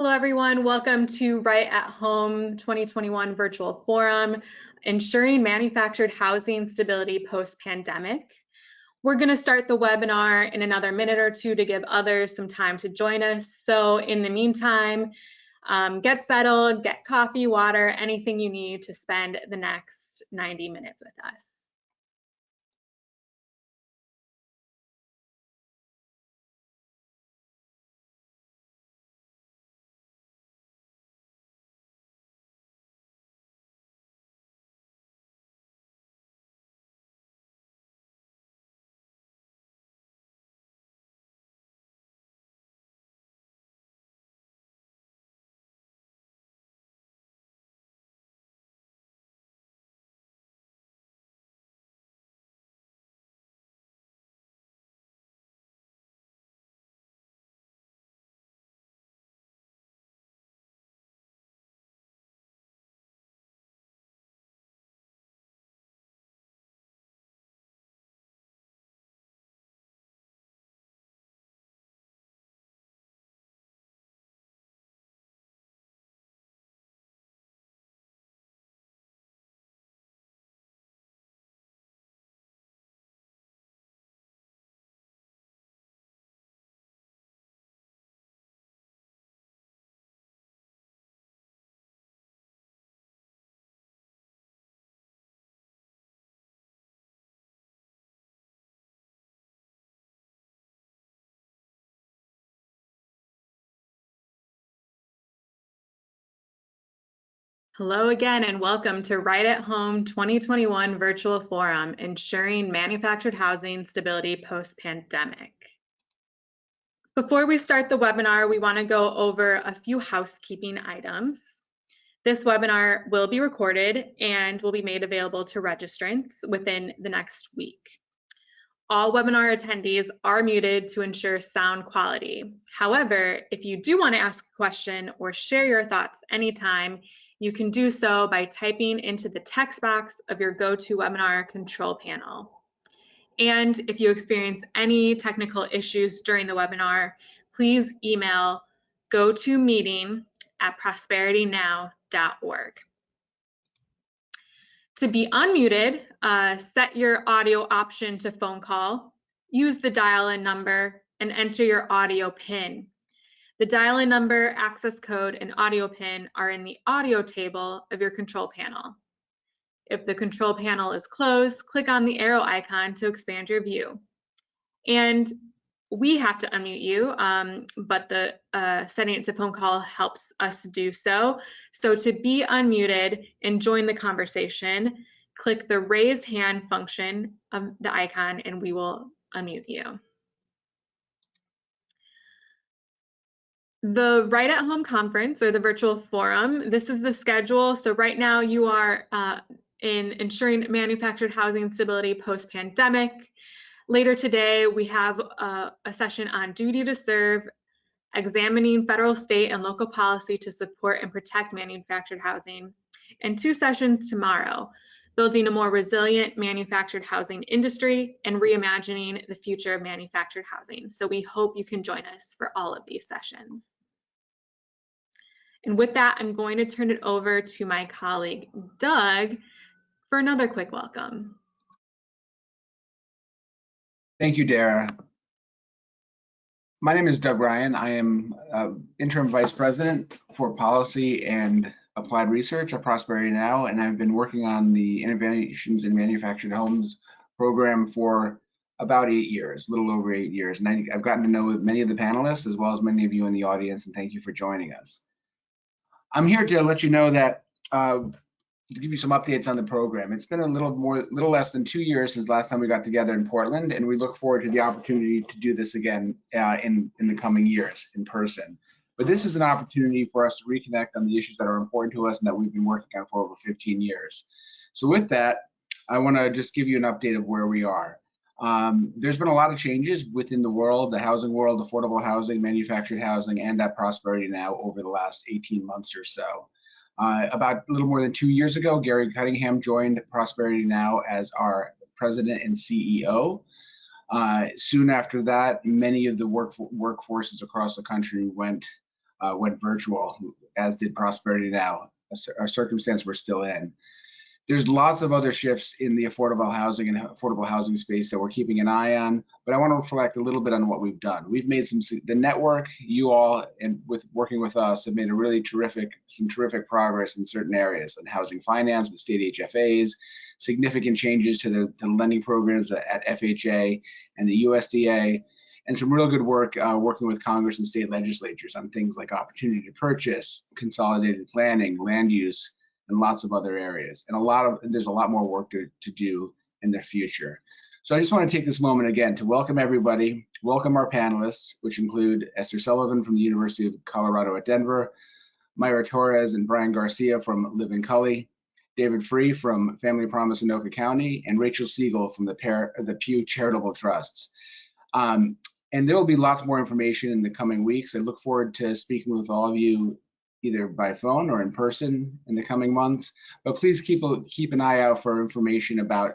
Hello, everyone. Welcome to Right at Home 2021 Virtual Forum, Ensuring Manufactured Housing Stability Post-Pandemic. We're going to start the webinar in another minute or two to give others some time to join us. So in the meantime, get settled, get coffee, water, anything you need to spend the next 90 minutes with us. Hello again, and welcome to Right at Home 2021 Virtual Forum, Ensuring Manufactured Housing Stability Post-Pandemic. Before we start the webinar, we want to go over a few housekeeping items. This webinar will be recorded and will be made available to registrants within the next week. All webinar attendees are muted to ensure sound quality. However, if you do want to ask a question or share your thoughts anytime, you can do so by typing into the text box of your GoToWebinar control panel. And if you experience any technical issues during the webinar, please email gotomeeting@prosperitynow.org. To be unmuted, set your audio option to phone call, use the dial-in number, and enter your audio PIN. The dial-in number, access code, and audio PIN are in the audio table of your control panel. If the control panel is closed, click on the arrow icon to expand your view. And we have to unmute you, but the setting it to phone call helps us do so. So to be unmuted and join the conversation, click the raise hand function of the icon and we will unmute you. The Right at Home conference, or the virtual forum, this is the schedule. So right now you are in Ensuring Manufactured Housing Stability Post-Pandemic. Later today, we have a session on Duty to Serve, examining federal, state, and local policy to support and protect manufactured housing. And 2 sessions tomorrow, building a more resilient manufactured housing industry and reimagining the future of manufactured housing. So we hope you can join us for all of these sessions. And with that, I'm going to turn it over to my colleague, Doug, for another quick welcome. Thank you, Dara. My name is Doug Ryan. I am Interim Vice President for Policy and Applied Research at Prosperity Now, and I've been working on the Innovations in Manufactured Homes program for about 8 years, a little over 8 years. And I've gotten to know many of the panelists as well as many of you in the audience, and thank you for joining us. I'm here to let you know that to give you some updates on the program. It's been a little less than 2 years since last time we got together in Portland, and we look forward to the opportunity to do this again in the coming years in person. But this is an opportunity for us to reconnect on the issues that are important to us and that we've been working on for over 15 years. So with that, I want to just give you an update of where we are. There's been a lot of changes within the world, the housing world, affordable housing, manufactured housing, and at Prosperity Now over the last 18 months or so. About a little more than 2 years ago, Gary Cunningham joined Prosperity Now as our president and CEO. Soon after that, many of the workforces across the country went went virtual, as did Prosperity Now, a circumstance we're still in. There's lots of other shifts in the affordable housing space that we're keeping an eye on, but I want to reflect a little bit on what we've done. We've made the network, you all, and with working with us, have made some terrific progress in certain areas, in housing finance with state HFAs, significant changes to the lending programs at FHA and the USDA, and some real good work working with Congress and state legislatures on things like opportunity to purchase, consolidated planning, land use, and lots of other areas. And there's a lot more work to do in the future. So I just want to take this moment again to welcome everybody, welcome our panelists, which include Esther Sullivan from the University of Colorado at Denver, Myra Torres and Brian Garcia from Live in Cully, David Free from Family Promise in Anoka County, and Rachel Siegel from the Pew Charitable Trusts. And there will be lots more information in the coming weeks. I look forward to speaking with all of you either by phone or in person in the coming months. But please keep an eye out for information about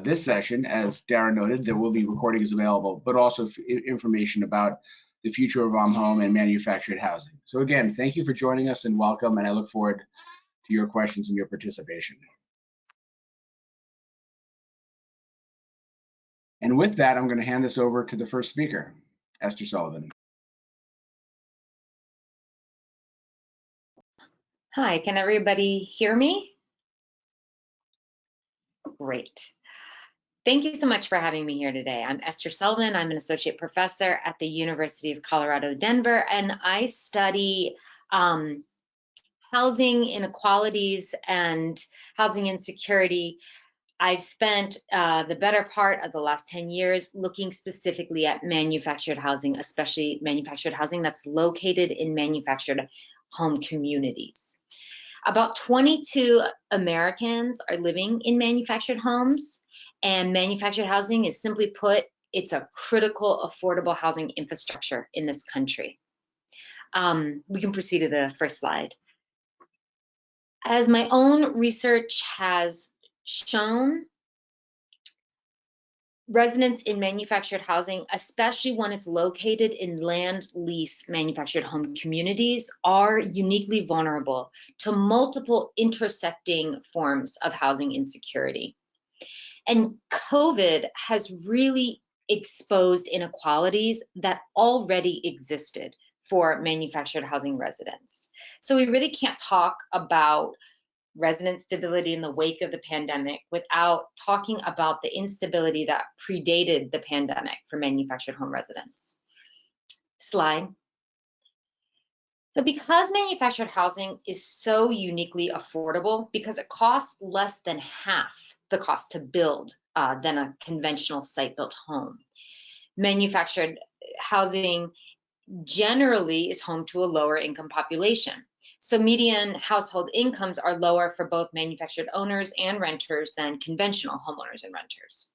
this session. As Darren noted, there will be recordings available, but also information about the future of home and manufactured housing. So again, thank you for joining us and welcome, and I look forward to your questions and your participation. And with that, I'm going to hand this over to the first speaker, Esther Sullivan. Hi, can everybody hear me? Great. Thank you so much for having me here today. I'm Esther Sullivan. I'm an associate professor at the University of Colorado, Denver, and I study housing inequalities and housing insecurity. I've spent the better part of the last 10 years looking specifically at manufactured housing, especially manufactured housing that's located in manufactured home communities. About 22 Americans are living in manufactured homes, and manufactured housing is, simply put, it's a critical affordable housing infrastructure in this country. We can proceed to the first slide. As my own research has shown, residents in manufactured housing, especially when it's located in land lease manufactured home communities, are uniquely vulnerable to multiple intersecting forms of housing insecurity. And COVID has really exposed inequalities that already existed for manufactured housing residents. So we really can't talk about resident stability in the wake of the pandemic without talking about the instability that predated the pandemic for manufactured home residents. Slide. So because manufactured housing is so uniquely affordable, because it costs less than half the cost to build than a conventional site-built home, manufactured housing generally is home to a lower income population. So median household incomes are lower for both manufactured owners and renters than conventional homeowners and renters.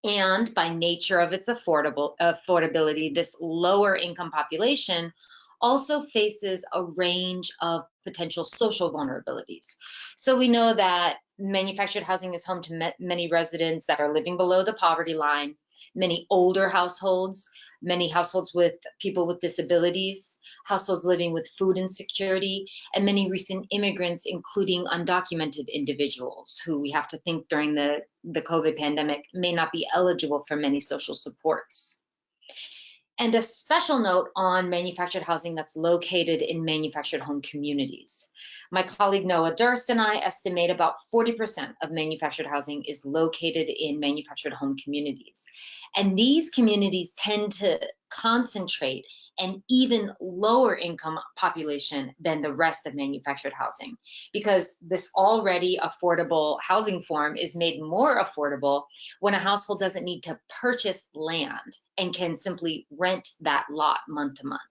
And by nature of its affordability, this lower income population also faces a range of potential social vulnerabilities. So we know that manufactured housing is home to many residents that are living below the poverty line, many older households, many households with people with disabilities, households living with food insecurity, and many recent immigrants, including undocumented individuals who we have to think during the COVID pandemic may not be eligible for many social supports. And a special note on manufactured housing that's located in manufactured home communities. My colleague Noah Durst and I estimate about 40% of manufactured housing is located in manufactured home communities. And these communities tend to concentrate an even lower income population than the rest of manufactured housing, because this already affordable housing form is made more affordable when a household doesn't need to purchase land and can simply rent that lot month to month.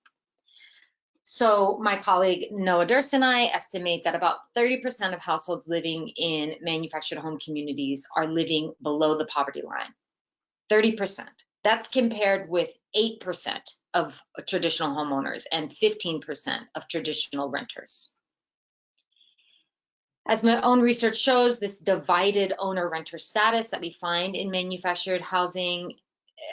So my colleague Noah Durst and I estimate that about 30% of households living in manufactured home communities are living below the poverty line. 30%. That's compared with 8% of traditional homeowners and 15% of traditional renters. As my own research shows, this divided owner-renter status that we find in manufactured housing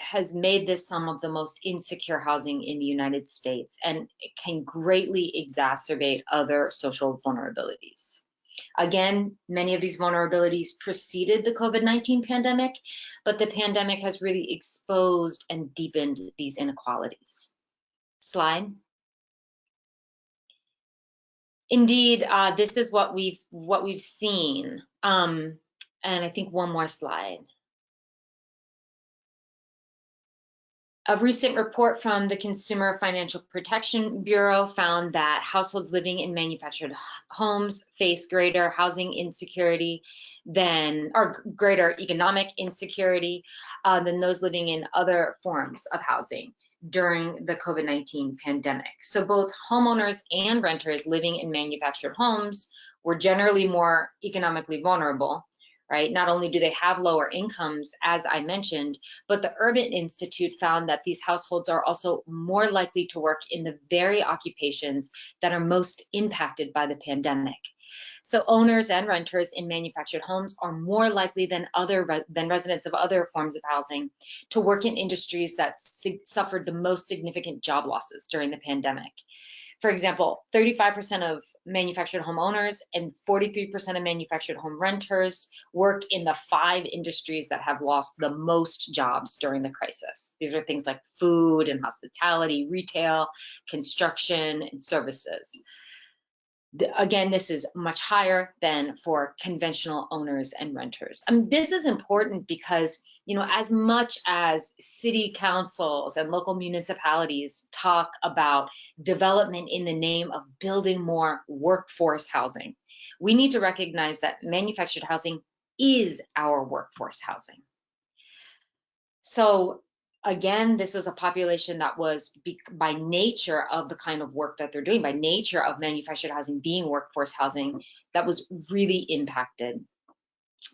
has made this some of the most insecure housing in the United States, and it can greatly exacerbate other social vulnerabilities. Again, many of these vulnerabilities preceded the COVID-19 pandemic, but the pandemic has really exposed and deepened these inequalities. Slide. Indeed, this is what we've seen. And I think one more slide. A recent report from the Consumer Financial Protection Bureau found that households living in manufactured homes face greater housing insecurity or greater economic insecurity than those living in other forms of housing during the COVID-19 pandemic. So both homeowners and renters living in manufactured homes were generally more economically vulnerable. Right? Not only do they have lower incomes, as I mentioned, but the Urban Institute found that these households are also more likely to work in the very occupations that are most impacted by the pandemic. So owners and renters in manufactured homes are more likely than residents of other forms of housing to work in industries that suffered the most significant job losses during the pandemic. For example, 35% of manufactured home owners and 43% of manufactured home renters work in the 5 industries that have lost the most jobs during the crisis. These are things like food and hospitality, retail, construction, and services. Again, this is much higher than for conventional owners and renters. I mean, this is important because, as much as city councils and local municipalities talk about development in the name of building more workforce housing, we need to recognize that manufactured housing is our workforce housing. So again, this is a population that was, by nature of the kind of work that they're doing, by nature of manufactured housing being workforce housing, that was really impacted.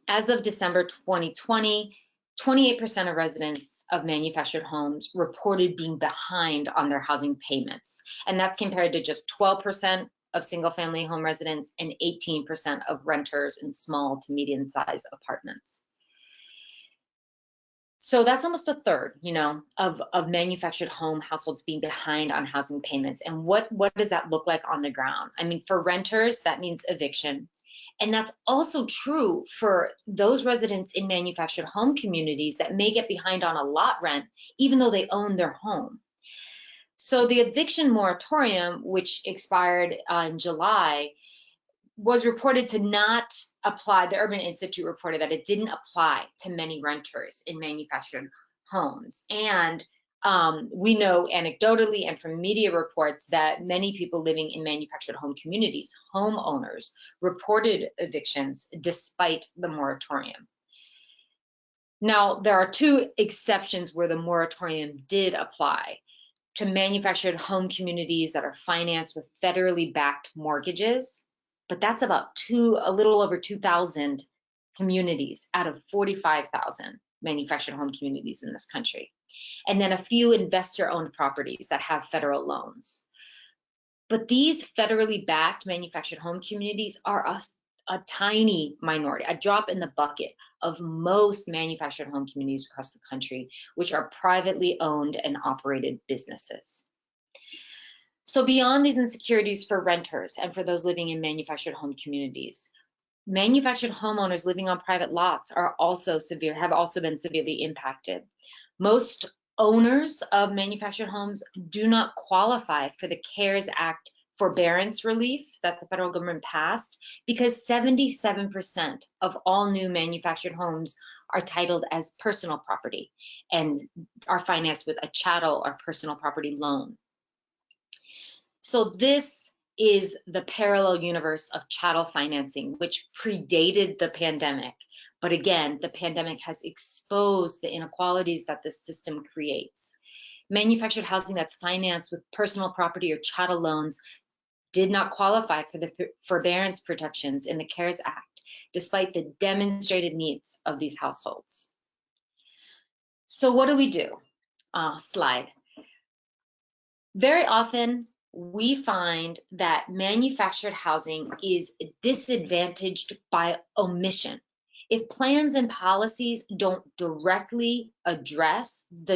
As of December 2020, 28% of residents of manufactured homes reported being behind on their housing payments. And that's compared to just 12% of single-family home residents and 18% of renters in small to medium-sized apartments. So that's almost a third, of manufactured home households being behind on housing payments. And what does that look like on the ground? I mean, for renters, that means eviction. And that's also true for those residents in manufactured home communities that may get behind on a lot rent, even though they own their home. So the eviction moratorium, which expired in July, was reported to not apply. The Urban Institute reported that it didn't apply to many renters in manufactured homes. And we know anecdotally and from media reports that many people living in manufactured home communities, homeowners, reported evictions despite the moratorium. Now, there are 2 exceptions where the moratorium did apply: to manufactured home communities that are financed with federally backed mortgages. But that's about a little over 2,000 communities out of 45,000 manufactured home communities in this country. And then a few investor-owned properties that have federal loans. But these federally backed manufactured home communities are a tiny minority, a drop in the bucket of most manufactured home communities across the country, which are privately owned and operated businesses. So beyond these insecurities for renters and for those living in manufactured home communities, manufactured homeowners living on private lots have also been severely impacted. Most owners of manufactured homes do not qualify for the CARES Act forbearance relief that the federal government passed, because 77% of all new manufactured homes are titled as personal property and are financed with a chattel or personal property loan. So this is the parallel universe of chattel financing, which predated the pandemic. But again, the pandemic has exposed the inequalities that this system creates. Manufactured housing that's financed with personal property or chattel loans did not qualify for the forbearance protections in the CARES Act, despite the demonstrated needs of these households. So what do we do? Slide. Very often, we find that manufactured housing is disadvantaged by omission. If plans and policies don't directly address the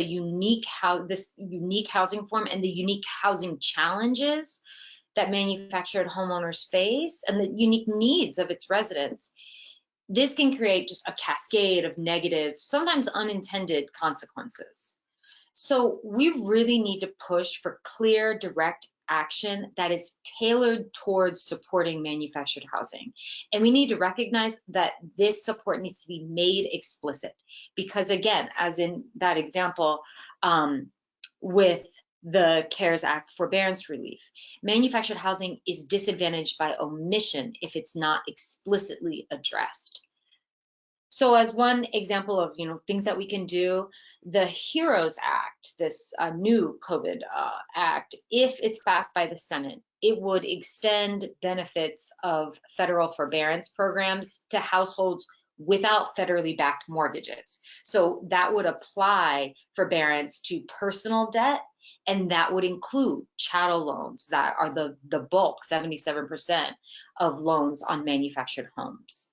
this unique housing form and the unique housing challenges that manufactured homeowners face and the unique needs of its residents, this can create just a cascade of negative, sometimes unintended consequences. So we really need to push for clear, direct action that is tailored towards supporting manufactured housing. And we need to recognize that this support needs to be made explicit, because again, as in that example with the CARES Act forbearance relief, manufactured housing is disadvantaged by omission if it's not explicitly addressed. So as one example of things that we can do, the HEROES Act, this new COVID act, if it's passed by the Senate, it would extend benefits of federal forbearance programs to households without federally backed mortgages. So that would apply forbearance to personal debt, and that would include chattel loans that are the bulk, 77% of loans on manufactured homes.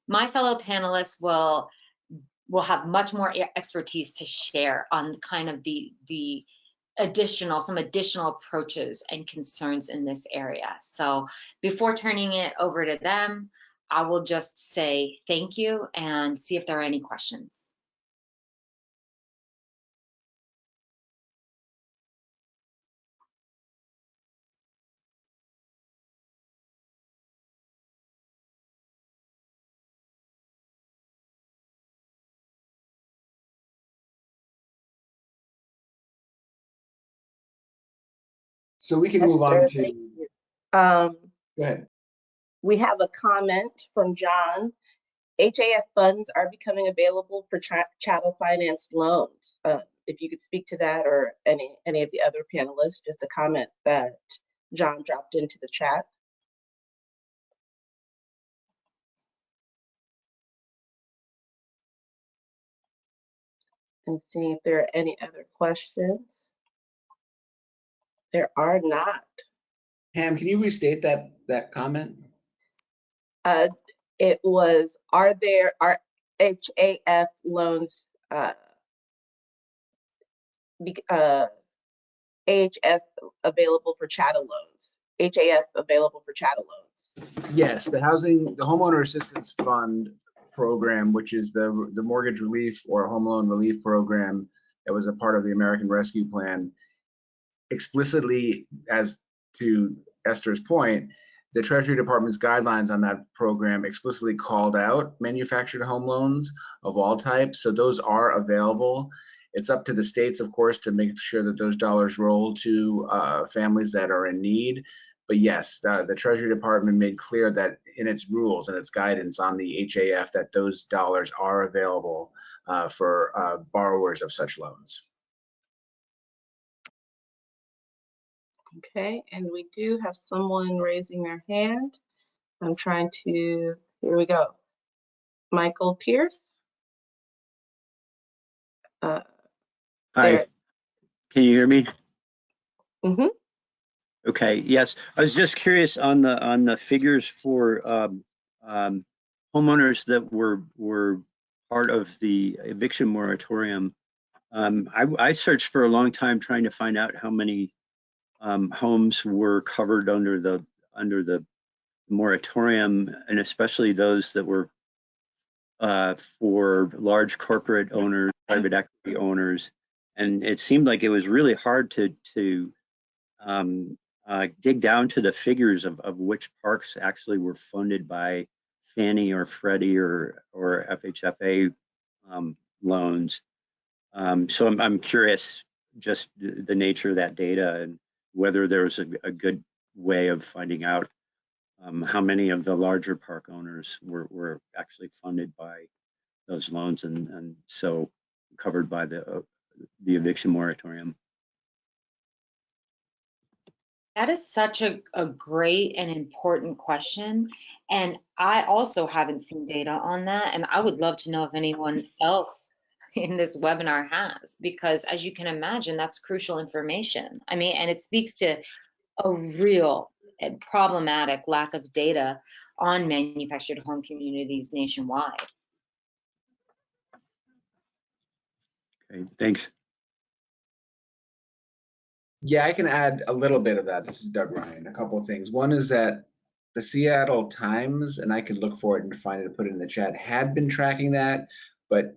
My fellow panelists will have much more expertise to share on kind of some additional approaches and concerns in this area. So before turning it over to them, I will just say thank you and see if there are any questions. So we can move on to, Go ahead. We have a comment from John. HAF funds are becoming available for chattel financed loans. If you could speak to that, or any of the other panelists, just a comment that John dropped into the chat. And see if there are any other questions. There are not. Pam, can you restate that comment? It was, are HAF loans, AHF available for chattel loans? HAF available for chattel loans? Yes, the homeowner assistance fund program, which is the mortgage relief or home loan relief program that was a part of the American Rescue Plan, explicitly, as to Esther's point, the Treasury Department's guidelines on that program explicitly called out manufactured home loans of all types. So those are available. It's up to the states, of course, to make sure that those dollars roll to families that are in need. But yes, the Treasury Department made clear that in its rules and its guidance on the HAF that those dollars are available for borrowers of such loans. Okay, and we do have someone raising their hand. I'm trying to, here we go. Michael Pierce. Hi, there. can you hear me? Mm-hmm. Okay, yes. I was just curious on the figures for homeowners that were part of the eviction moratorium. I searched for a long time trying to find out how many homes were covered under the moratorium, and especially those that were for large corporate owners, private equity owners. And it seemed like it was really hard to dig down to the figures of which parks actually were funded by Fannie or Freddie or FHFA loans. So I'm curious just the nature of that data and whether there's a good way of finding out how many of the larger park owners were actually funded by those loans and so covered by the eviction moratorium. That is such a great and important question. And I also haven't seen data on that. And I would love to know if anyone else in this webinar has, because as you can imagine, that's crucial information. I mean, and it speaks to a real and problematic lack of data on manufactured home communities nationwide. Okay, thanks. Yeah, I can add a little bit of that. This is Doug Ryan. A couple of things. One is that the Seattle Times, and I could look for it and find it and put it in the chat, had been tracking that, but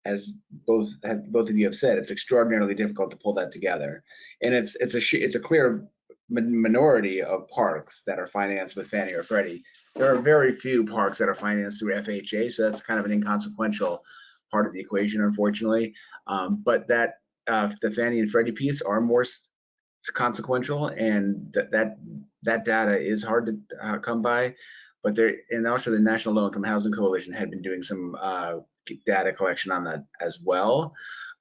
as both of you have said, it's extraordinarily difficult to pull that together. And it's a clear minority of parks that are financed with Fannie or Freddie. There are very few parks that are financed through FHA, so that's kind of an inconsequential part of the equation, unfortunately. But that the Fannie and Freddie piece are more consequential, and that data is hard to come by. But there, and also the National Low Income Housing Coalition had been doing some data collection on that as well.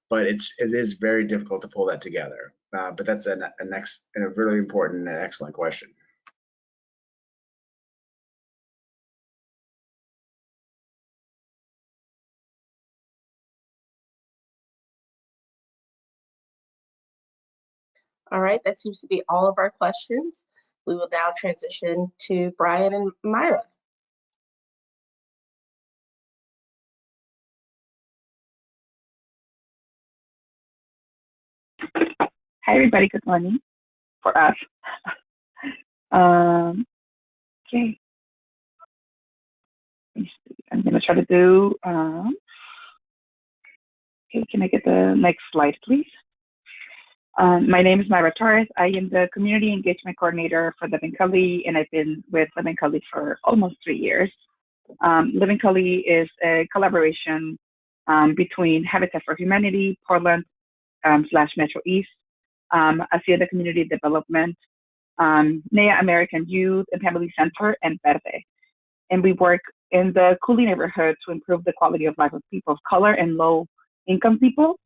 But it is very difficult to pull that together. But that's a really important and excellent question. All right, that seems to be all of our questions. We will now transition to Brian and Myra. Hi, everybody. Good morning for us. Okay. I'm going to try to do, okay, can I get the next slide, please? My name is Myra Torres. I am the Community Engagement Coordinator for Living Cully, and I've been with Living Cully for almost 3 years. Living Cully is a collaboration between Habitat for Humanity, Portland / Metro East, ASEA Community Development, NEA American Youth and Family Center, and Verde. And we work in the Cully neighborhood to improve the quality of life of people of color and low-income people.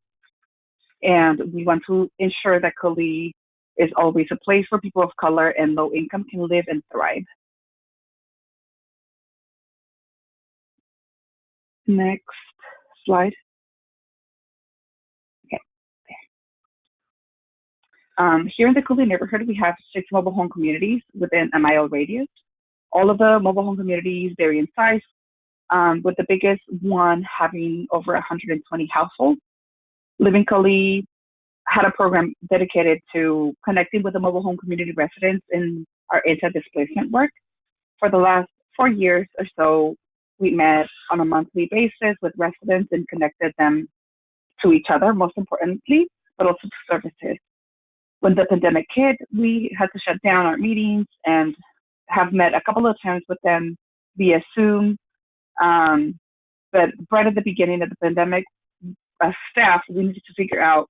And we want to ensure that Cully is always a place where people of color and low income can live and thrive. Next slide. Okay. Here in the Cully neighborhood, we have 6 mobile home communities within a mile radius. All of the mobile home communities vary in size, with the biggest one having over 120 households. Living Cully had a program dedicated to connecting with the mobile home community residents in our anti-displacement work. For the last 4 years or so, we met on a monthly basis with residents and connected them to each other, most importantly, but also to services. When the pandemic hit, we had to shut down our meetings and have met a couple of times with them via Zoom. But right at the beginning of the pandemic, as staff, we needed to figure out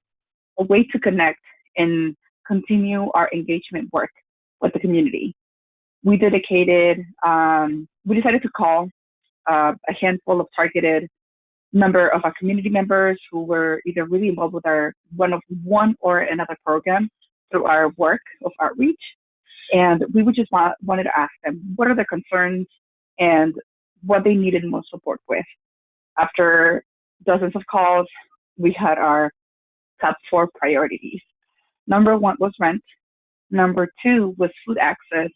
a way to connect and continue our engagement work with the community. We decided to call a handful of targeted number of our community members who were either really involved with our one or another program through our work of outreach. And we would just wanted to ask them, what are their concerns and what they needed most support with. After dozens of calls, we had our top 4 priorities. Number 1 was rent. Number 2 was food access.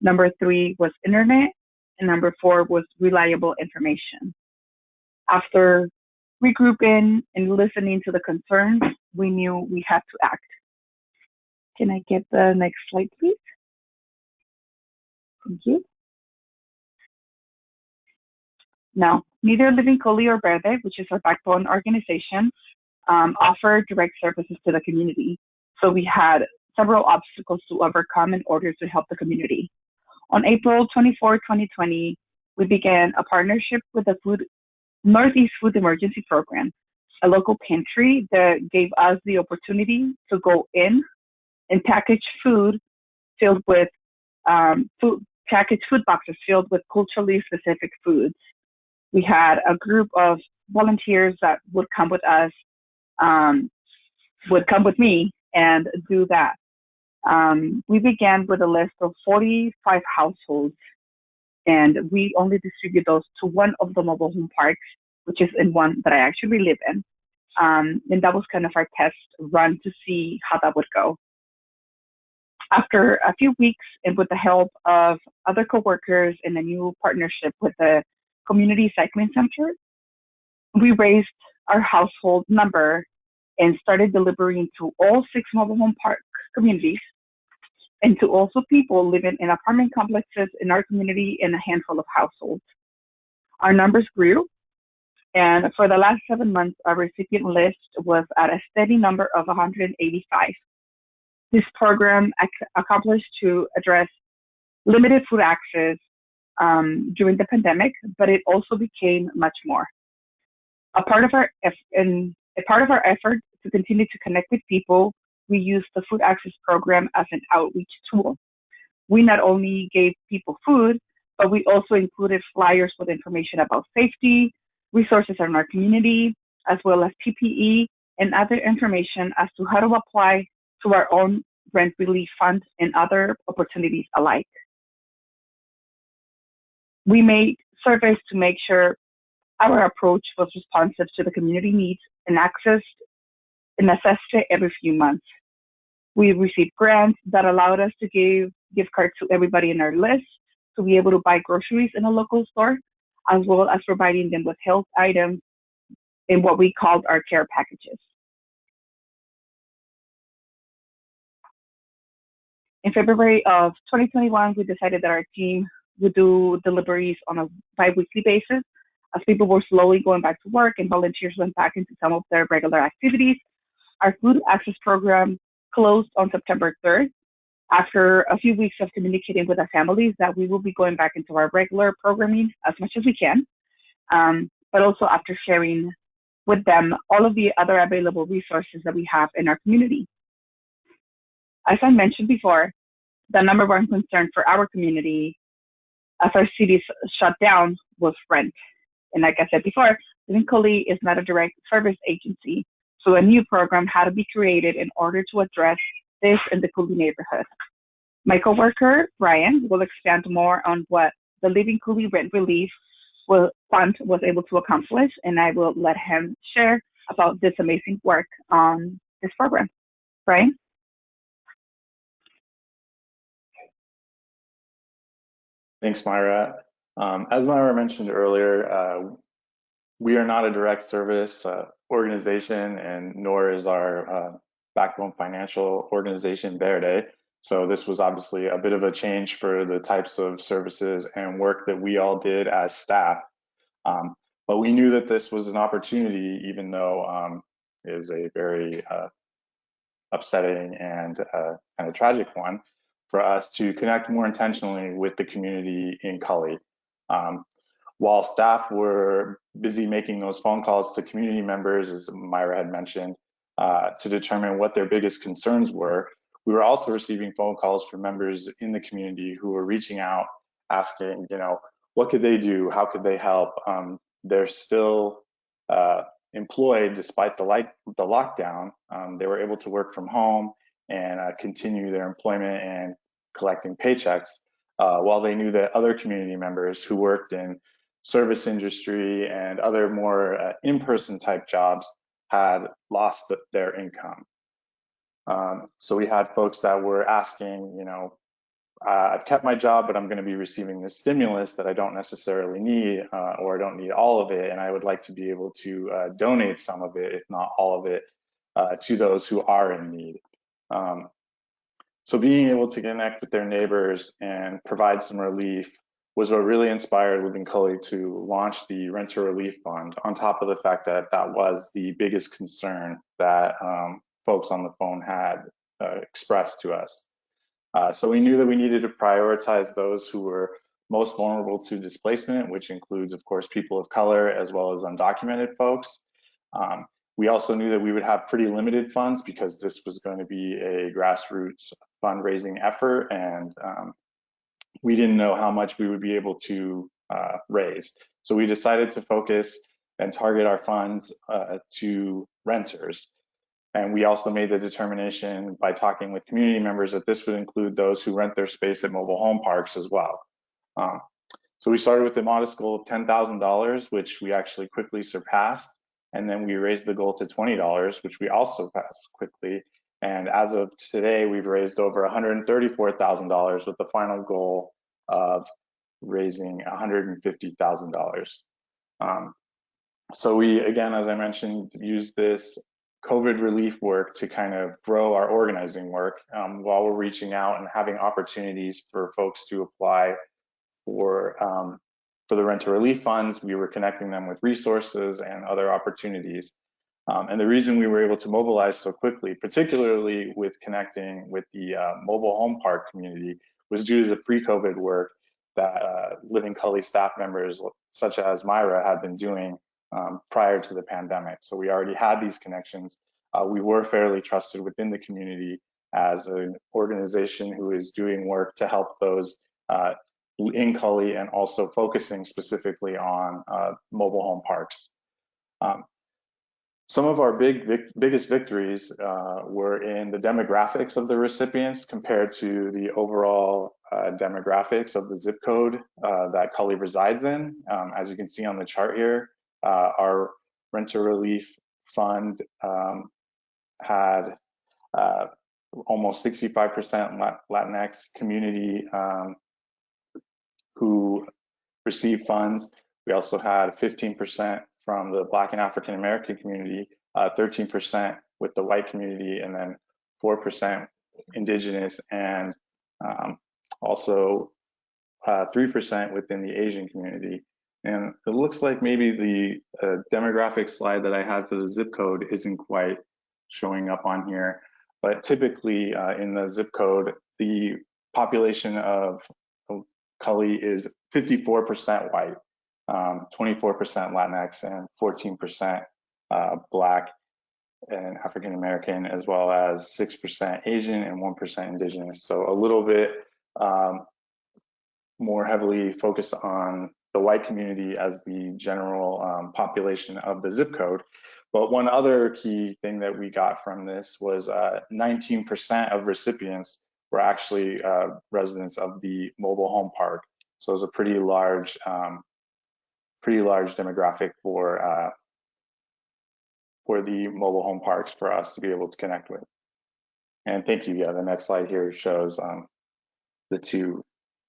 Number 3 was internet. And number 4 was reliable information. After regrouping and listening to the concerns, we knew we had to act. Can I get the next slide, please? Thank you. Now, neither Living Cully or Verde, which is our backbone organization, offer direct services to the community. So we had several obstacles to overcome in order to help the community. On April 24, 2020, we began a partnership with the Northeast Food Emergency Program, a local pantry that gave us the opportunity to go in and package food filled with packaged food boxes filled with culturally specific foods. We had a group of volunteers that would come with us, would come with me and do that. We began with a list of 45 households, and we only distribute those to one of the mobile home parks, which is in one that I actually live in. And that was kind of our test run to see how that would go. After a few weeks, and with the help of other coworkers and a new partnership with the Community Cycling Center, we raised our household number and started delivering to all 6 mobile home park communities and to also people living in apartment complexes in our community and a handful of households. Our numbers grew, and for the last 7 months, our recipient list was at a steady number of 185. This program accomplished to address limited food access during the pandemic, but it also became much more. A part of our effort to continue to connect with people, we used the food access program as an outreach tool. We not only gave people food, but we also included flyers with information about safety, resources in our community, as well as PPE and other information as to how to apply to our own rent relief fund and other opportunities alike. We made surveys to make sure our approach was responsive to the community needs and assessed it every few months. We received grants that allowed us to give gift cards to everybody in our list to be able to buy groceries in a local store, as well as providing them with health items in what we called our care packages. In February of 2021, we decided that our team would do deliveries on a bi-weekly basis. As people were slowly going back to work and volunteers went back into some of their regular activities, our food access program closed on September 3rd. After a few weeks of communicating with our families that we will be going back into our regular programming as much as we can, but also after sharing with them all of the other available resources that we have in our community. As I mentioned before, the number one concern for our community as our cities shut down was rent. And like I said before, Lincoln is not a direct service agency, so a new program had to be created in order to address this in the Cooley neighborhood. My coworker, Brian, will expand more on what the Living Cooley Rent Relief Fund was able to accomplish, and I will let him share about this amazing work on this program. Brian? Thanks, Myra. As Myra mentioned earlier, we are not a direct service organization, and nor is our backbone financial organization, Verde. So this was obviously a bit of a change for the types of services and work that we all did as staff. But we knew that this was an opportunity, even though it is a very upsetting and kind of tragic one, for us to connect more intentionally with the community in Cully. While staff were busy making those phone calls to community members, as Myra had mentioned, to determine what their biggest concerns were, we were also receiving phone calls from members in the community who were reaching out, asking, what could they do? How could they help? They're still employed despite the lockdown. They were able to work from home and continue their employment and collecting paychecks, while they knew that other community members who worked in service industry and other more in-person type jobs had lost their income. So we had folks that were asking, I've kept my job, but I'm going to be receiving this stimulus that I don't necessarily need, or I don't need all of it, and I would like to be able to donate some of it, if not all of it, to those who are in need. So being able to connect with their neighbors and provide some relief was what really inspired Living Cully to launch the Renter Relief Fund, on top of the fact that that was the biggest concern that folks on the phone had expressed to us. So we knew that we needed to prioritize those who were most vulnerable to displacement, which includes, of course, people of color as well as undocumented folks. We also knew that we would have pretty limited funds because this was going to be a grassroots fundraising effort, and we didn't know how much we would be able to raise. So we decided to focus and target our funds to renters. And we also made the determination by talking with community members that this would include those who rent their space at mobile home parks as well. So we started with a modest goal of $10,000, which we actually quickly surpassed. And then we raised the goal to $20, which we also passed quickly. And as of today, we've raised over $134,000 with the final goal of raising $150,000. So we, again, as I mentioned, use this COVID relief work to kind of grow our organizing work while we're reaching out and having opportunities for folks to apply for the renter relief funds. We were connecting them with resources and other opportunities. And the reason we were able to mobilize so quickly, particularly with connecting with the mobile home park community, was due to the pre-COVID work that Living Cully staff members such as Myra had been doing prior to the pandemic. So we already had these connections. We were fairly trusted within the community as an organization who is doing work to help those in Cully and also focusing specifically on mobile home parks. Some of our biggest victories were in the demographics of the recipients compared to the overall demographics of the zip code that Cully resides in. As you can see on the chart here, our renter relief fund had almost 65% Latinx community who received funds. We also had 15% from the Black and African American community, 13% with the white community, and then 4% Indigenous, and also 3% within the Asian community. And it looks like maybe the demographic slide that I had for the zip code isn't quite showing up on here, but typically in the zip code, the population of Cully is 54% white, 24% Latinx, and 14% Black and African American, as well as 6% Asian and 1% Indigenous. So a little bit more heavily focused on the white community as the general population of the zip code. But one other key thing that we got from this was 19% of recipients were actually residents of the mobile home park. So it was a pretty large demographic for the mobile home parks for us to be able to connect with. And thank you. Yeah, the next slide here shows the two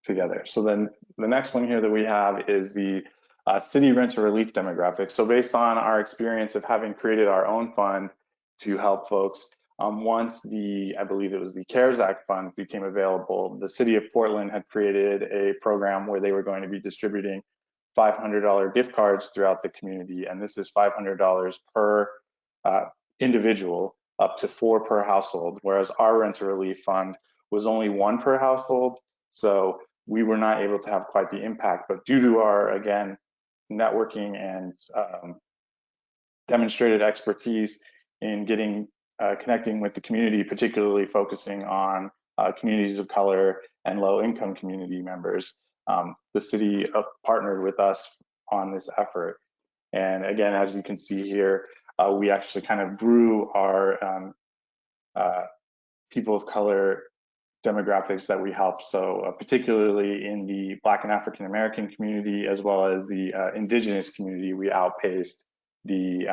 together. So then the next one here that we have is the city renter relief demographic. So based on our experience of having created our own fund to help folks, once I believe it was the CARES Act fund became available, the city of Portland had created a program where they were going to be distributing $500 gift cards throughout the community. And this is $500 per individual, up to 4 per household, whereas our renter relief fund was only 1 per household. So we were not able to have quite the impact, but due to our, again, networking and demonstrated expertise in connecting with the community, particularly focusing on communities of color and low-income community members, the city partnered with us on this effort. And again, as you can see here, we actually kind of grew our people of color demographics that we help. So particularly in the Black and African American community, as well as the Indigenous community, we outpaced the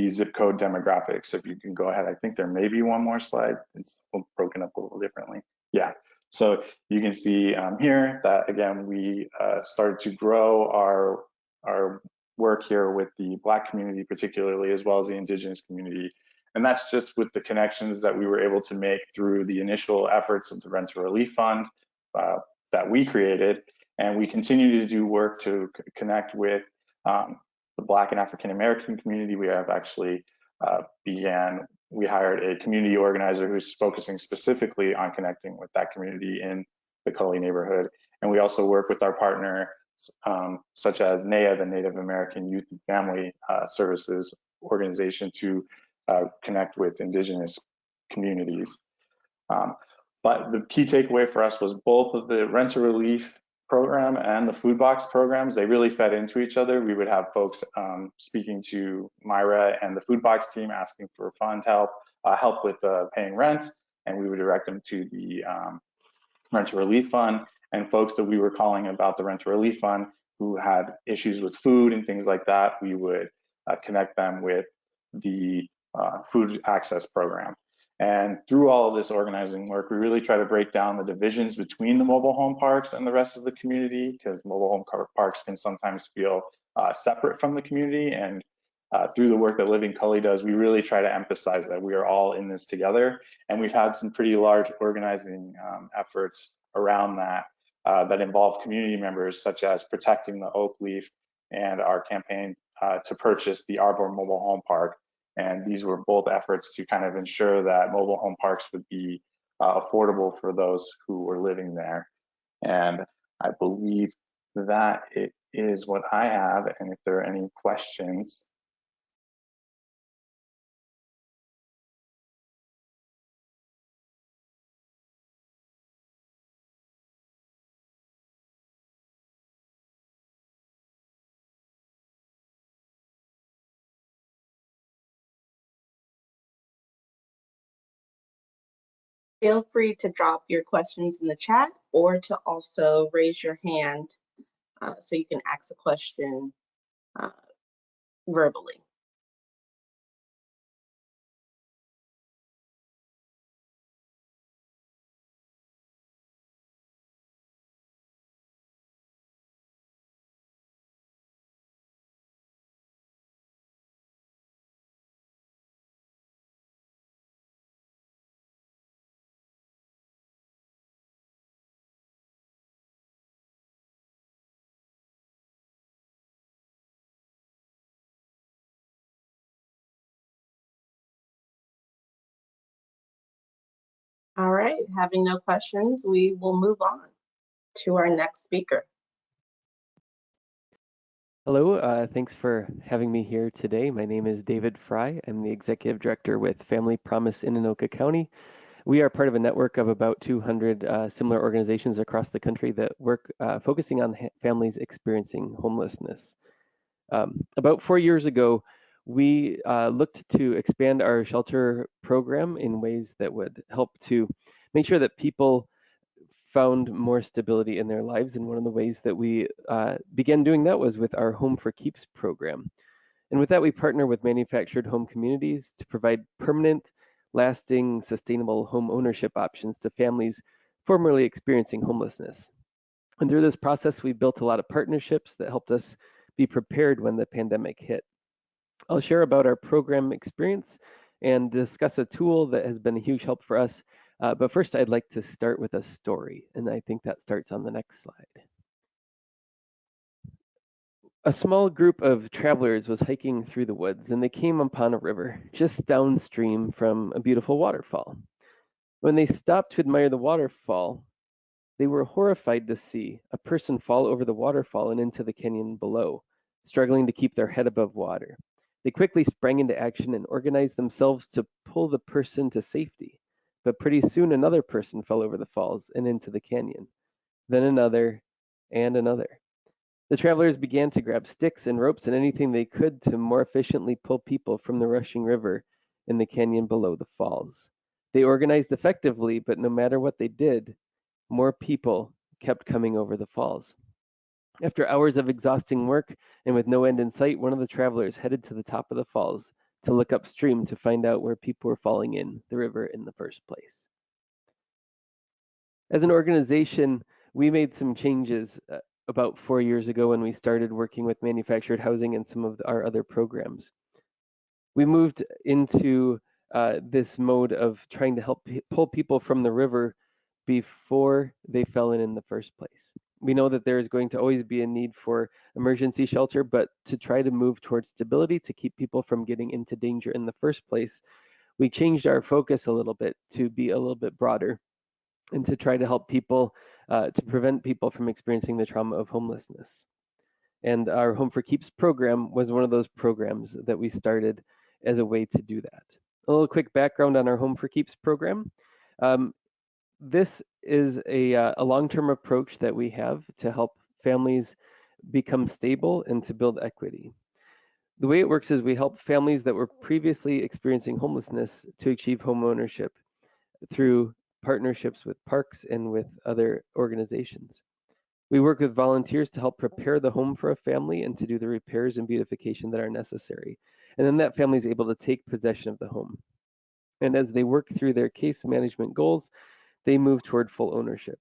zip code demographics. If you can go ahead, I think there may be one more slide. It's broken up a little differently. Yeah, so you can see here that, again, we started to grow our work here with the Black community particularly, as well as the Indigenous community. And that's just with the connections that we were able to make through the initial efforts of the Renter Relief Fund that we created. And we continue to do work to connect with the Black and African American community. We have actually we hired a community organizer who's focusing specifically on connecting with that community in the Cully neighborhood. And we also work with our partner, such as NAYA, the Native American Youth and Family Services organization, to connect with Indigenous communities. But the key takeaway for us was both of the renter relief program and the food box programs, they really fed into each other. We would have folks speaking to Myra and the food box team asking for fund help with paying rent, and we would direct them to the renter relief fund. And folks that we were calling about the renter relief fund who had issues with food and things like that, we would connect them with the food access program. And through all of this organizing work, we really try to break down the divisions between the mobile home parks and the rest of the community, because mobile home parks can sometimes feel separate from the community. And through the work that Living Cully does, we really try to emphasize that we are all in this together. And we've had some pretty large organizing efforts around that that involve community members, such as protecting the oak leaf and our campaign to purchase the Arbor Mobile Home Park. And these were both efforts to kind of ensure that mobile home parks would be affordable for those who were living there. And I believe that it is what I have. And if there are any questions. Feel free to drop your questions in the chat or to also raise your hand so you can ask a question verbally. All right, having no questions, we will move on to our next speaker. Hello, thanks for having me here today. My name is David Fry. I'm the Executive Director with Family Promise in Anoka County. We are part of a network of about 200 similar organizations across the country that work focusing on families experiencing homelessness. About 4 years ago, we looked to expand our shelter program in ways that would help to make sure that people found more stability in their lives. And one of the ways that we began doing that was with our Home for Keeps program. And with that, we partner with manufactured home communities to provide permanent, lasting, sustainable home ownership options to families formerly experiencing homelessness. And through this process, we built a lot of partnerships that helped us be prepared when the pandemic hit. I'll share about our program experience and discuss a tool that has been a huge help for us. But first, I'd like to start with a story, and I think that starts on the next slide. A small group of travelers was hiking through the woods, and they came upon a river just downstream from a beautiful waterfall. When they stopped to admire the waterfall, they were horrified to see a person fall over the waterfall and into the canyon below, struggling to keep their head above water. They quickly sprang into action and organized themselves to pull the person to safety. But pretty soon another person fell over the falls and into the canyon, then another and another. The travelers began to grab sticks and ropes and anything they could to more efficiently pull people from the rushing river in the canyon below the falls. They organized effectively, but no matter what they did, more people kept coming over the falls. After hours of exhausting work and with no end in sight, one of the travelers headed to the top of the falls to look upstream to find out where people were falling in the river in the first place. As an organization, we made some changes about 4 years ago when we started working with manufactured housing and some of our other programs. We moved into this mode of trying to help pull people from the river before they fell in the first place. We know that there is going to always be a need for emergency shelter, but to try to move towards stability to keep people from getting into danger in the first place, we changed our focus a little bit to be a little bit broader and to try to help people, to prevent people from experiencing the trauma of homelessness. And our Home for Keeps program was one of those programs that we started as a way to do that. A little quick background on our Home for Keeps program. This is a long-term approach that we have to help families become stable and to build equity. The way it works is we help families that were previously experiencing homelessness to achieve home ownership through partnerships with parks and with other organizations. We work with volunteers to help prepare the home for a family and to do the repairs and beautification that are necessary. And then that family is able to take possession of the home. And as they work through their case management goals, they move toward full ownership.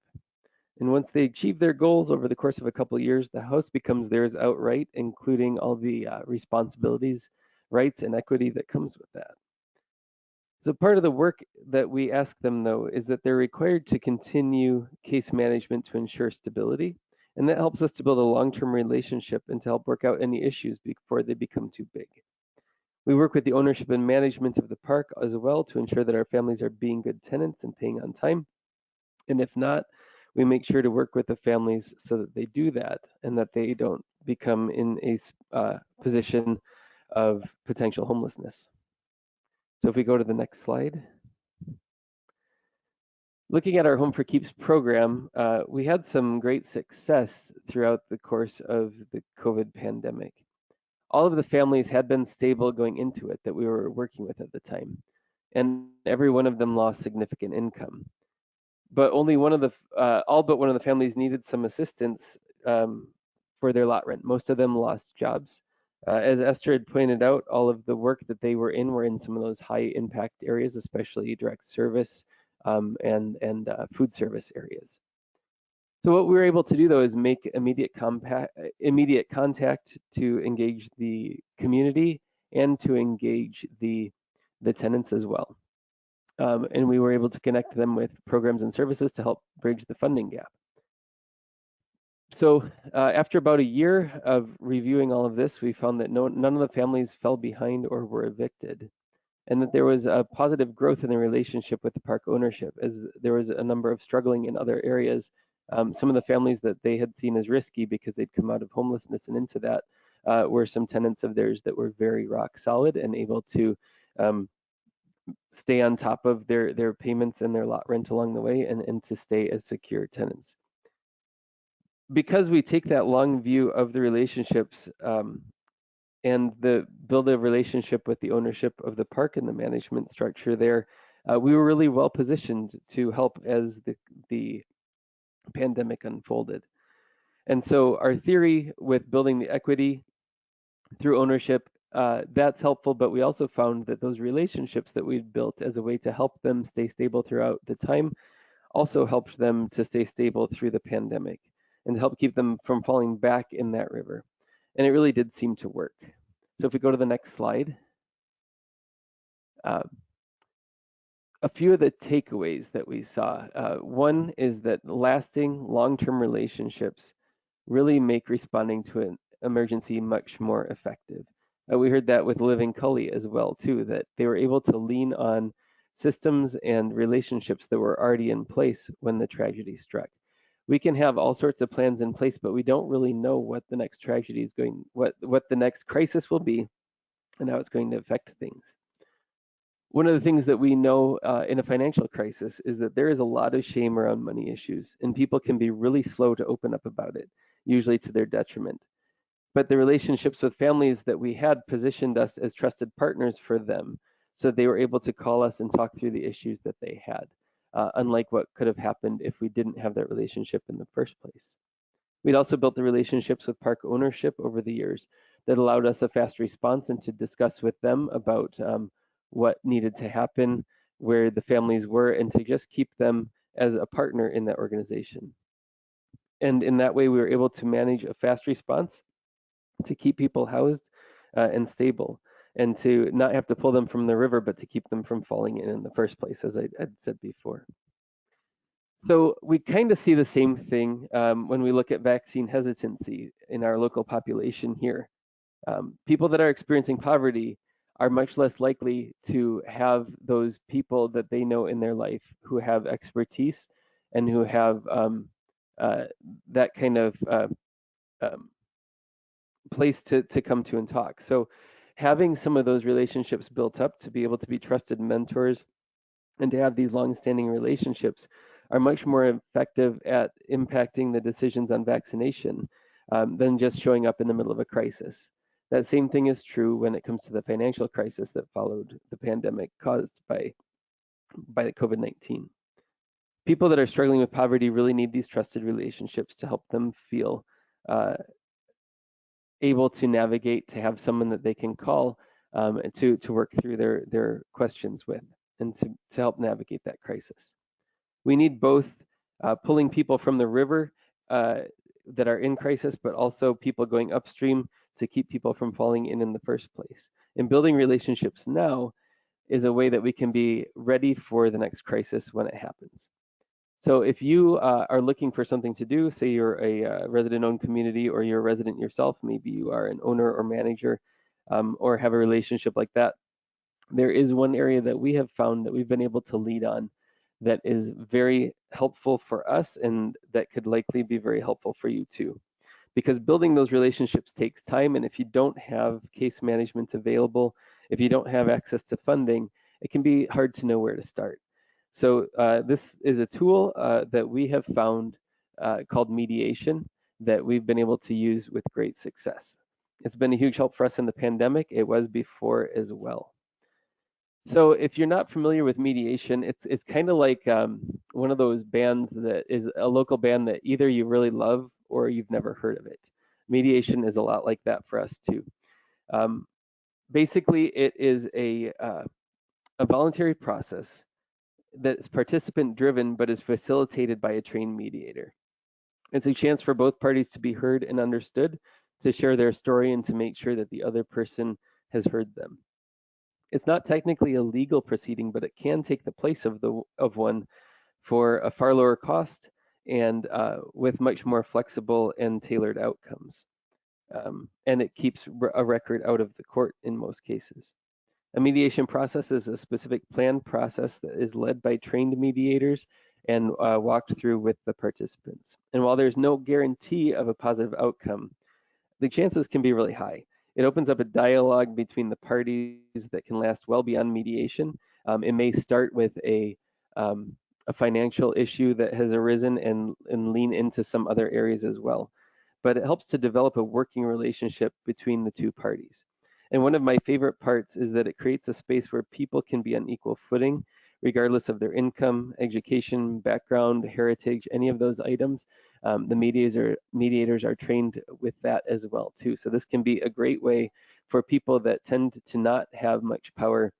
And once they achieve their goals over the course of a couple of years, the house becomes theirs outright, including all the responsibilities, rights, and equity that comes with that. So part of the work that we ask them, though, is that they're required to continue case management to ensure stability. And that helps us to build a long-term relationship and to help work out any issues before they become too big. We work with the ownership and management of the park as well to ensure that our families are being good tenants and paying on time. And if not, we make sure to work with the families so that they do that and that they don't become in a position of potential homelessness. So if we go to the next slide. Looking at our Home for Keeps program, we had some great success throughout the course of the COVID pandemic. All of the families had been stable going into it that we were working with at the time, and every one of them lost significant income. But only one of the, all but one of the families needed some assistance for their lot rent. Most of them lost jobs. As Esther had pointed out, all of the work that they were in some of those high impact areas, especially direct service and food service areas. So what we were able to do, though, is make immediate contact to engage the community and to engage the tenants as well. And we were able to connect them with programs and services to help bridge the funding gap. So after about a year of reviewing all of this, we found that none of the families fell behind or were evicted, and that there was a positive growth in the relationship with the park ownership, as there was a number of struggling in other areas. Some of the families that they had seen as risky because they'd come out of homelessness and into that were some tenants of theirs that were very rock solid and able to stay on top of their payments and their lot rent along the way and to stay as secure tenants. Because we take that long view of the relationships and build a relationship with the ownership of the park and the management structure there, we were really well positioned to help as the pandemic unfolded. And so our theory with building the equity through ownership, that's helpful, but we also found that those relationships that we'd built as a way to help them stay stable throughout the time also helped them to stay stable through the pandemic and to help keep them from falling back in that river. And it really did seem to work. So if we go to the next slide, a few of the takeaways that we saw. One is that lasting long-term relationships really make responding to an emergency much more effective. We heard that with Living Cully as well too, that they were able to lean on systems and relationships that were already in place when the tragedy struck. We can have all sorts of plans in place, but we don't really know what the next tragedy is going, what the next crisis will be and how it's going to affect things. One of the things that we know in a financial crisis is that there is a lot of shame around money issues, and people can be really slow to open up about it, usually to their detriment. But the relationships with families that we had positioned us as trusted partners for them, so they were able to call us and talk through the issues that they had, unlike what could have happened if we didn't have that relationship in the first place. We'd also built the relationships with park ownership over the years that allowed us a fast response and to discuss with them about what needed to happen, where the families were, and to just keep them as a partner in that organization. And in that way, we were able to manage a fast response to keep people housed and stable, and to not have to pull them from the river, but to keep them from falling in the first place, as I had said before. So we kind of see the same thing when we look at vaccine hesitancy in our local population here. People that are experiencing poverty are much less likely to have those people that they know in their life who have expertise and who have that kind of place to come to and talk. So having some of those relationships built up to be able to be trusted mentors and to have these long-standing relationships are much more effective at impacting the decisions on vaccination than just showing up in the middle of a crisis. That same thing is true when it comes to the financial crisis that followed the pandemic caused by the COVID-19. People that are struggling with poverty really need these trusted relationships to help them feel able to navigate, to have someone that they can call to work through their questions with and to help navigate that crisis. We need both pulling people from the river that are in crisis, but also people going upstream to keep people from falling in the first place. And building relationships now is a way that we can be ready for the next crisis when it happens. So if you are looking for something to do, say you're a resident-owned community or you're a resident yourself, maybe you are an owner or manager or have a relationship like that, there is one area that we have found that we've been able to lead on that is very helpful for us and that could likely be very helpful for you too. Because building those relationships takes time, and if you don't have case management available, if you don't have access to funding, it can be hard to know where to start. So this is a tool that we have found called mediation that we've been able to use with great success. It's been a huge help for us in the pandemic. It was before as well. So if you're not familiar with mediation, it's kind of like one of those bands that is a local band that either you really love or you've never heard of it. Mediation is a lot like that for us too. Basically, it is a voluntary process that's participant driven but is facilitated by a trained mediator. It's a chance for both parties to be heard and understood, to share their story and to make sure that the other person has heard them. It's not technically a legal proceeding, but it can take the place of one for a far lower cost and with much more flexible and tailored outcomes. And it keeps a record out of the court in most cases. A mediation process is a specific planned process that is led by trained mediators and walked through with the participants. And while there's no guarantee of a positive outcome, the chances can be really high. It opens up a dialogue between the parties that can last well beyond mediation. It may start with a financial issue that has arisen and lean into some other areas as well. But it helps to develop a working relationship between the two parties. And one of my favorite parts is that it creates a space where people can be on equal footing, regardless of their income, education, background, heritage, any of those items. The mediators are trained with that as well too. So this can be a great way for people that tend to not have much power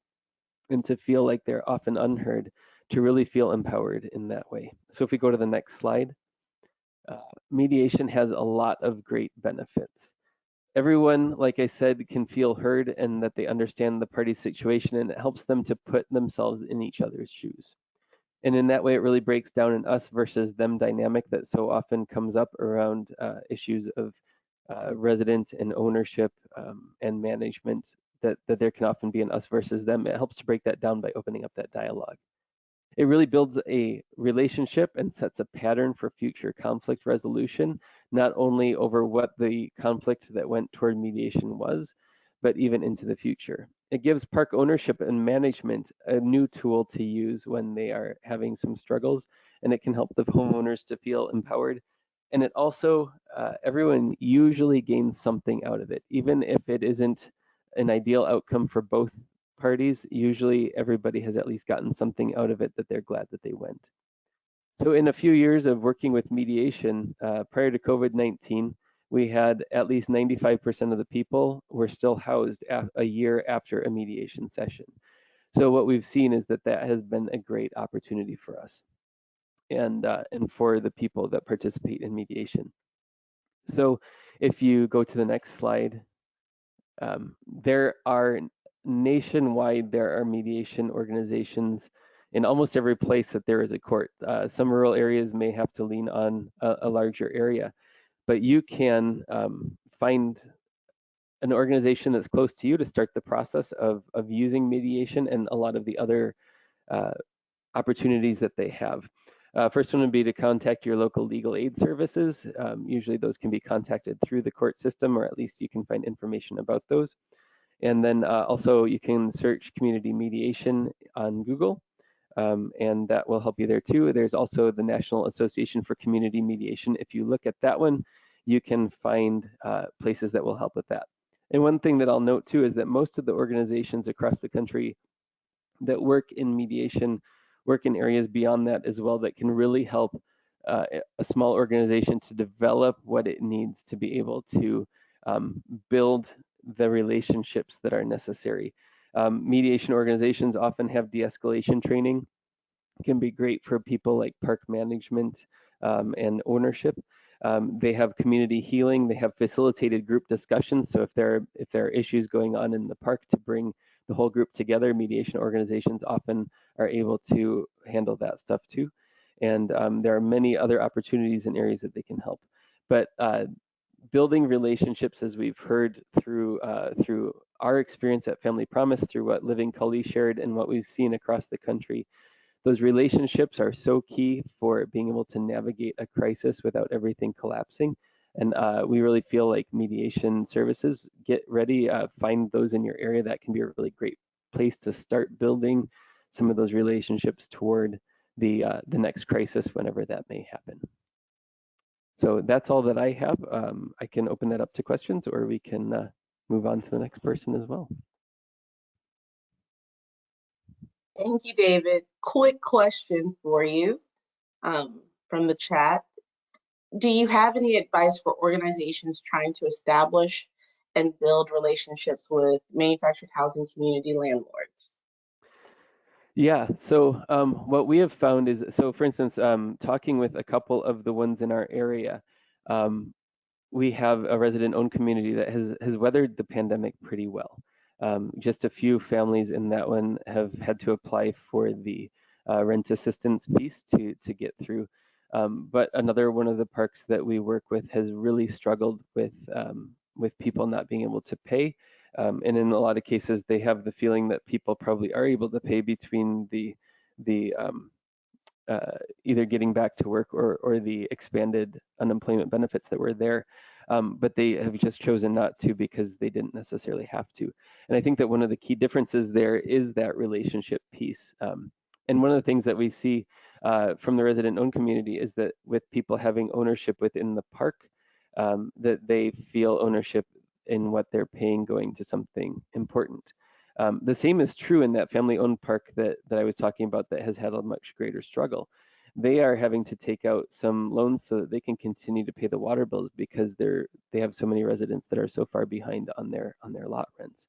and to feel like they're often unheard, to really feel empowered in that way. So if we go to the next slide, mediation has a lot of great benefits. Everyone, like I said, can feel heard and that they understand the party's situation, and it helps them to put themselves in each other's shoes. And in that way, it really breaks down an us versus them dynamic that so often comes up around issues of resident and ownership and management, that there can often be an us versus them. It helps to break that down by opening up that dialogue. It really builds a relationship and sets a pattern for future conflict resolution, not only over what the conflict that went toward mediation was, but even into the future. It gives park ownership and management a new tool to use when they are having some struggles, and it can help the homeowners to feel empowered. And it also, everyone usually gains something out of it, even if it isn't an ideal outcome for both parties. Usually everybody has at least gotten something out of it that they're glad that they went. So in a few years of working with mediation, prior to COVID-19, we had at least 95% of the people were still housed a year after a mediation session. So what we've seen is that that has been a great opportunity for us and for the people that participate in mediation. So if you go to the next slide, nationwide, there are mediation organizations in almost every place that there is a court. Some rural areas may have to lean on a larger area, but you can find an organization that's close to you to start the process of using mediation and a lot of the other opportunities that they have. First one would be to contact your local legal aid services. Usually those can be contacted through the court system, or at least you can find information about those. And then also you can search community mediation on Google, and that will help you there too. There's also the National Association for Community Mediation. If you look at that one, you can find places that will help with that. And one thing that I'll note too is that most of the organizations across the country that work in mediation work in areas beyond that as well that can really help a small organization to develop what it needs to be able to build the relationships that are necessary. Mediation organizations often have de-escalation training can be great for people like park management and ownership. They have community healing. They have facilitated group discussions. So if there are issues going on in the park, to bring the whole group together, mediation organizations often are able to handle that stuff too. And there are many other opportunities and areas that they can help. But building relationships, as we've heard through our experience at Family Promise, through what Living Cully shared and what we've seen across the country, those relationships are so key for being able to navigate a crisis without everything collapsing. And we really feel like mediation services, get ready, find those in your area. That can be a really great place to start building some of those relationships toward the next crisis, whenever that may happen. So that's all that I have. I can open that up to questions, or we can move on to the next person as well. Thank you, David. Quick question for you from the chat. Do you have any advice for organizations trying to establish and build relationships with manufactured housing community landlords? Yeah, so what we have found is, so for instance, talking with a couple of the ones in our area, we have a resident-owned community that has weathered the pandemic pretty well. Just a few families in that one have had to apply for the rent assistance piece to get through. But another one of the parks that we work with has really struggled with people not being able to pay. And in a lot of cases, they have the feeling that people probably are able to pay between the either getting back to work or the expanded unemployment benefits that were there. But they have just chosen not to because they didn't necessarily have to. And I think that one of the key differences there is that relationship piece. And one of the things that we see from the resident-owned community is that with people having ownership within the park, that they feel ownership in what they're paying going to something important. The same is true in that family-owned park that I was talking about that has had a much greater struggle. They are having to take out some loans so that they can continue to pay the water bills because they have so many residents that are so far behind on their lot rents.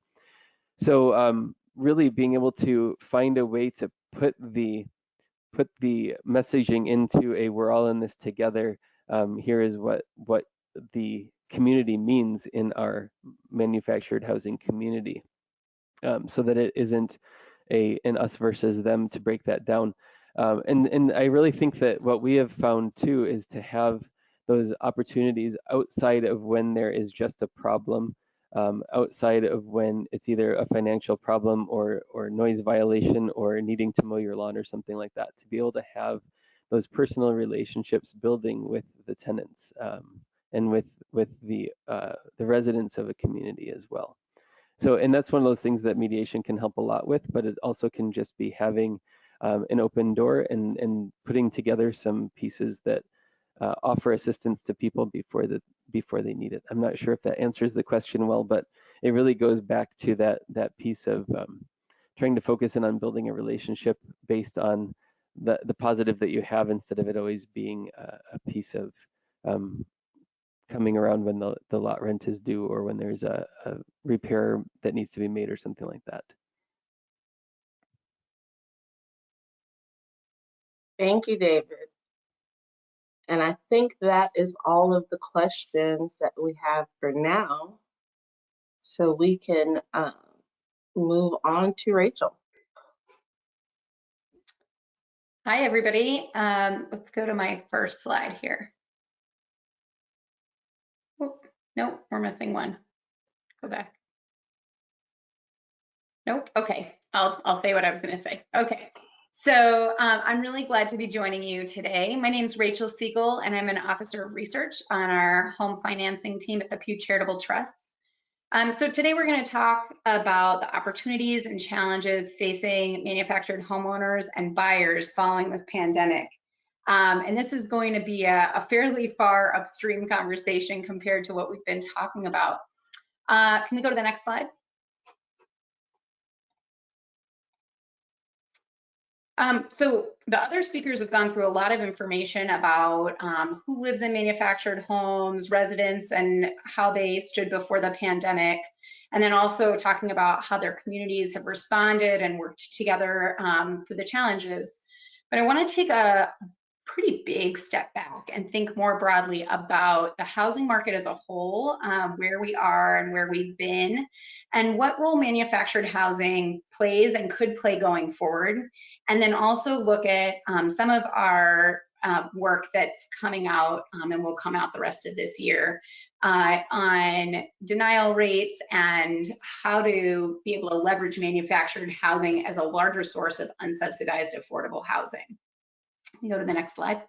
So really being able to find a way to put the messaging into a we're all in this together. Here is what the community means in our manufactured housing community, so that it isn't an us versus them, to break that down. And I really think that what we have found too is to have those opportunities outside of when there is just a problem, outside of when it's either a financial problem or noise violation or needing to mow your lawn or something like that, to be able to have those personal relationships building with the tenants and with the residents of a community as well. So, and that's one of those things that mediation can help a lot with, but it also can just be having an open door and putting together some pieces that offer assistance to people before they need it. I'm not sure if that answers the question well, but it really goes back to that piece of trying to focus in on building a relationship based on the positive that you have, instead of it always being a piece of coming around when the lot rent is due or when there's a repair that needs to be made or something like that. Thank you, David. And I think that is all of the questions that we have for now. So we can move on to Rachel. Hi, everybody. Let's go to my first slide here. Oh, nope, we're missing one. Go back. Nope. Okay, I'll say what I was going to say. Okay. So I'm really glad to be joining you today. My name is Rachel Siegel, and I'm an officer of research on our home financing team at the Pew Charitable Trust. So today we're going to talk about the opportunities and challenges facing manufactured homeowners and buyers following this pandemic. And this is going to be a fairly far upstream conversation compared to what we've been talking about. Can we go to the next slide? So the other speakers have gone through a lot of information about who lives in manufactured homes, residents, and how they stood before the pandemic. And then also talking about how their communities have responded and worked together through the challenges. But I want to take a pretty big step back and think more broadly about the housing market as a whole, where we are and where we've been, and what role manufactured housing plays and could play going forward. And then also look at some of our work that's coming out and will come out the rest of this year on denial rates and how to be able to leverage manufactured housing as a larger source of unsubsidized affordable housing. Go to the next slide.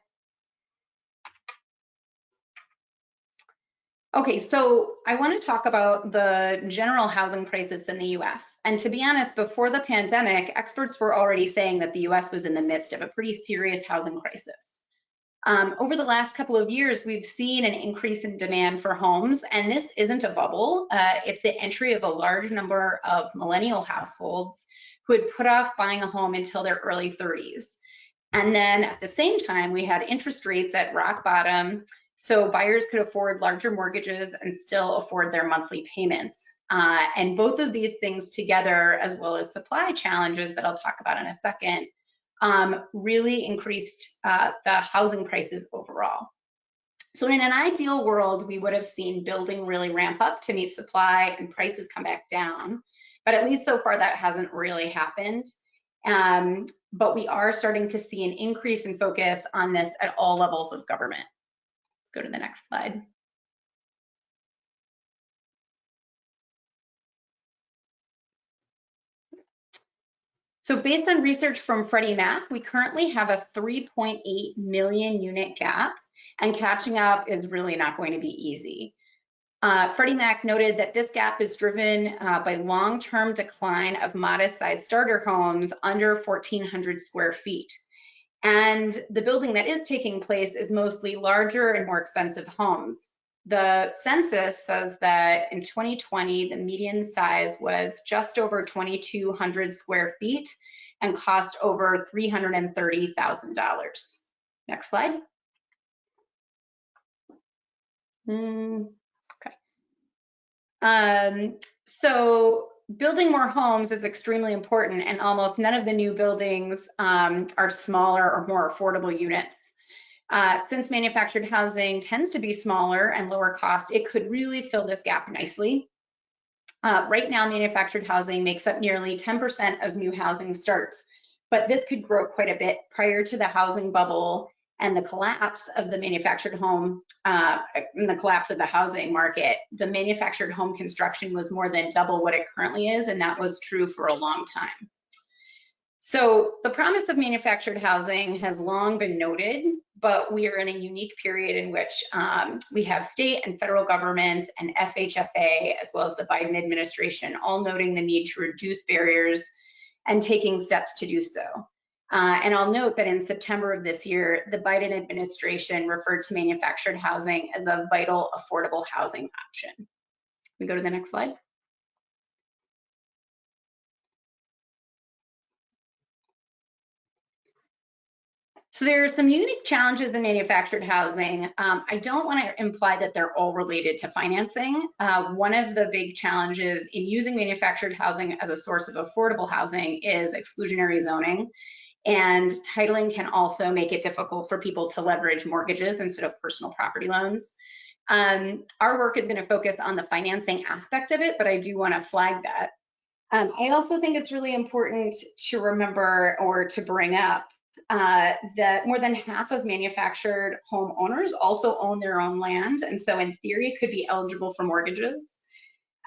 Okay, so I want to talk about the general housing crisis in the US. And to be honest, before the pandemic, experts were already saying that the US was in the midst of a pretty serious housing crisis. Over the last couple of years, we've seen an increase in demand for homes, and this isn't a bubble. It's the entry of a large number of millennial households who had put off buying a home until their early 30s. And then at the same time, we had interest rates at rock bottom, so buyers could afford larger mortgages and still afford their monthly payments. And both of these things together, as well as supply challenges that I'll talk about in a second, really increased the housing prices overall. So in an ideal world, we would have seen building really ramp up to meet supply and prices come back down. But at least so far, that hasn't really happened. But we are starting to see an increase in focus on this at all levels of government. Let's go to the next slide. So based on research from Freddie Mac, we currently have a 3.8 million unit gap, and catching up is really not going to be easy. Freddie Mac noted that this gap is driven by long-term decline of modest-sized starter homes under 1,400 square feet. And the building that is taking place is mostly larger and more expensive homes. The census says that in 2020, the median size was just over 2,200 square feet and cost over $330,000. Next slide. So building more homes is extremely important, and almost none of the new buildings are smaller or more affordable units. Since manufactured housing tends to be smaller and lower cost, it could really fill this gap nicely. Right now, manufactured housing makes up nearly 10% of new housing starts, but this could grow quite a bit. Prior to the housing bubble and the collapse of the manufactured home, and the collapse of the housing market, the manufactured home construction was more than double what it currently is, and that was true for a long time. So the promise of manufactured housing has long been noted, but we are in a unique period in which we have state and federal governments and FHFA, as well as the Biden administration, all noting the need to reduce barriers and taking steps to do so. And I'll note that in September of this year, the Biden administration referred to manufactured housing as a vital affordable housing option. We go to the next slide. So there are some unique challenges in manufactured housing. I don't want to imply that they're all related to financing. One of the big challenges in using manufactured housing as a source of affordable housing is exclusionary zoning. And titling can also make it difficult for people to leverage mortgages instead of personal property loans. Our work is going to focus on the financing aspect of it, but I do want to flag that. I also think it's really important to remember or to bring up that more than half of manufactured homeowners also own their own land, and so in theory could be eligible for mortgages.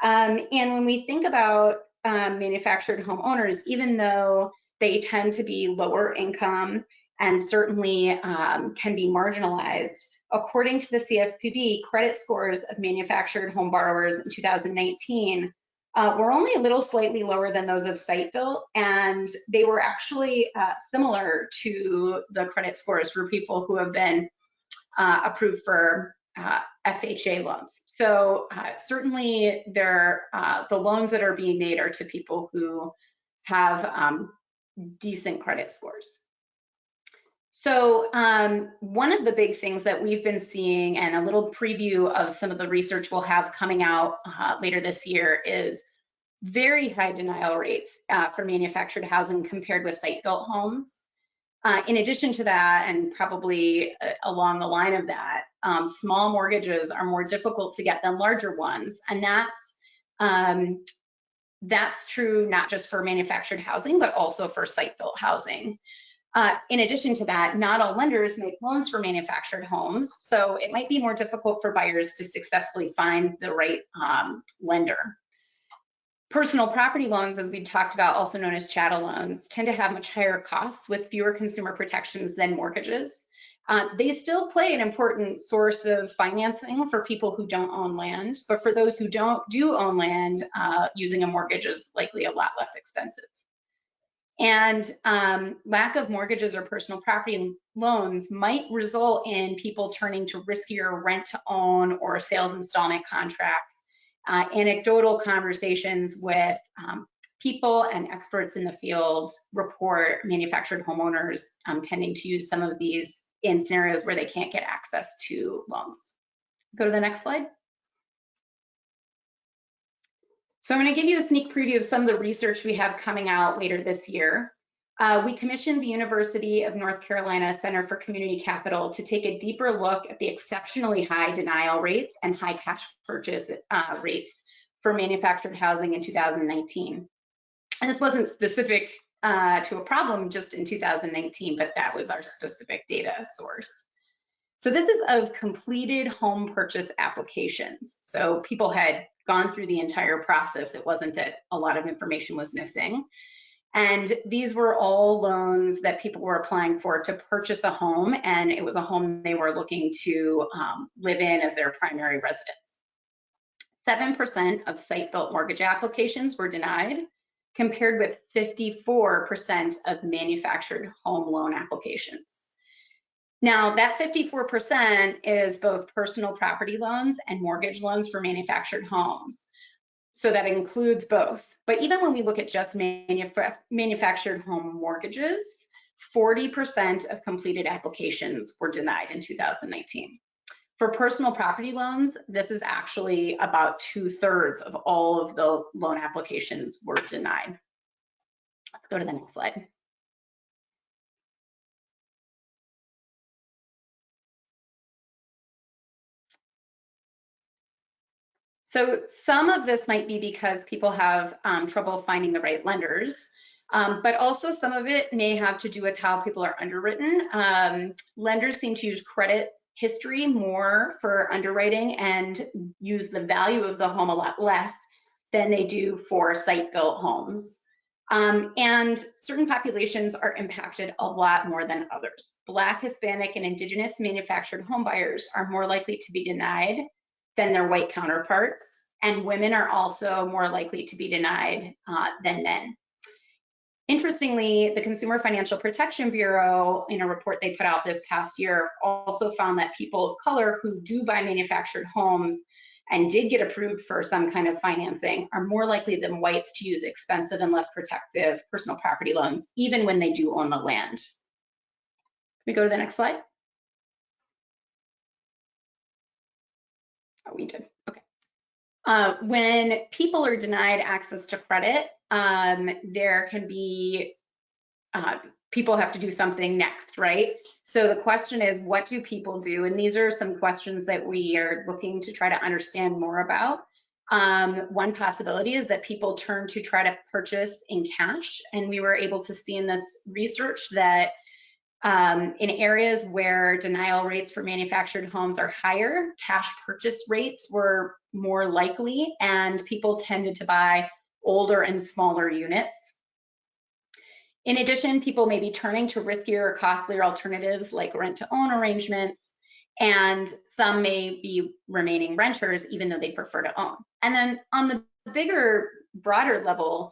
And when we think about manufactured homeowners, even though they tend to be lower income and certainly can be marginalized, according to the CFPB, credit scores of manufactured home borrowers in 2019 were only a little slightly lower than those of site-built, and they were actually similar to the credit scores for people who have been approved for FHA loans. So certainly the loans that are being made are to people who have decent credit scores. So one of the big things that we've been seeing, and a little preview of some of the research we'll have coming out later this year, is very high denial rates for manufactured housing compared with site-built homes. In addition to that, and probably along the line of that, small mortgages are more difficult to get than larger ones. And that's true not just for manufactured housing, but also for site-built housing. In addition to that, not all lenders make loans for manufactured homes, so it might be more difficult for buyers to successfully find the right lender. Personal property loans, as we talked about, also known as chattel loans, tend to have much higher costs with fewer consumer protections than mortgages. They still play an important source of financing for people who don't own land, but for those who do own land, using a mortgage is likely a lot less expensive. And lack of mortgages or personal property loans might result in people turning to riskier rent-to-own or sales installment contracts. Anecdotal conversations with people and experts in the field report manufactured homeowners tending to use some of these in scenarios where they can't get access to loans. Go to the next slide. So I'm going to give you a sneak preview of some of the research we have coming out later this year. We commissioned the University of North Carolina Center for Community Capital to take a deeper look at the exceptionally high denial rates and high cash purchase rates for manufactured housing in 2019. And this wasn't specific to a problem just in 2019, but that was our specific data source. So this is of completed home purchase applications. So people had gone through the entire process. It wasn't that a lot of information was missing. And these were all loans that people were applying for to purchase a home, and it was a home they were looking to live in as their primary residence. 7% of site-built mortgage applications were denied, compared with 54% of manufactured home loan applications. Now, that 54% is both personal property loans and mortgage loans for manufactured homes. So that includes both. But even when we look at just manufactured home mortgages, 40% of completed applications were denied in 2019. For personal property loans, this is actually about 2/3 of all of the loan applications were denied. Let's go to the next slide. So some of this might be because people have trouble finding the right lenders, but also some of it may have to do with how people are underwritten. Lenders seem to use credit history more for underwriting and use the value of the home a lot less than they do for site-built homes. And certain populations are impacted a lot more than others. Black, Hispanic, and Indigenous manufactured home buyers are more likely to be denied than their white counterparts, and women are also more likely to be denied than men. Interestingly, the Consumer Financial Protection Bureau, in a report they put out this past year, also found that people of color who do buy manufactured homes and did get approved for some kind of financing are more likely than whites to use expensive and less protective personal property loans, even when they do own the land. Can we go to the next slide? Oh, we did, okay. When people are denied access to credit, there can be, people have to do something next, right? So the question is, what do people do? And these are some questions that we are looking to try to understand more about. One possibility is that people turn to try to purchase in cash. And we were able to see in this research that in areas where denial rates for manufactured homes are higher, cash purchase rates were more likely, and people tended to buy older and smaller units. In addition, people may be turning to riskier or costlier alternatives like rent-to-own arrangements, and some may be remaining renters even though they prefer to own. And then on the bigger, broader level,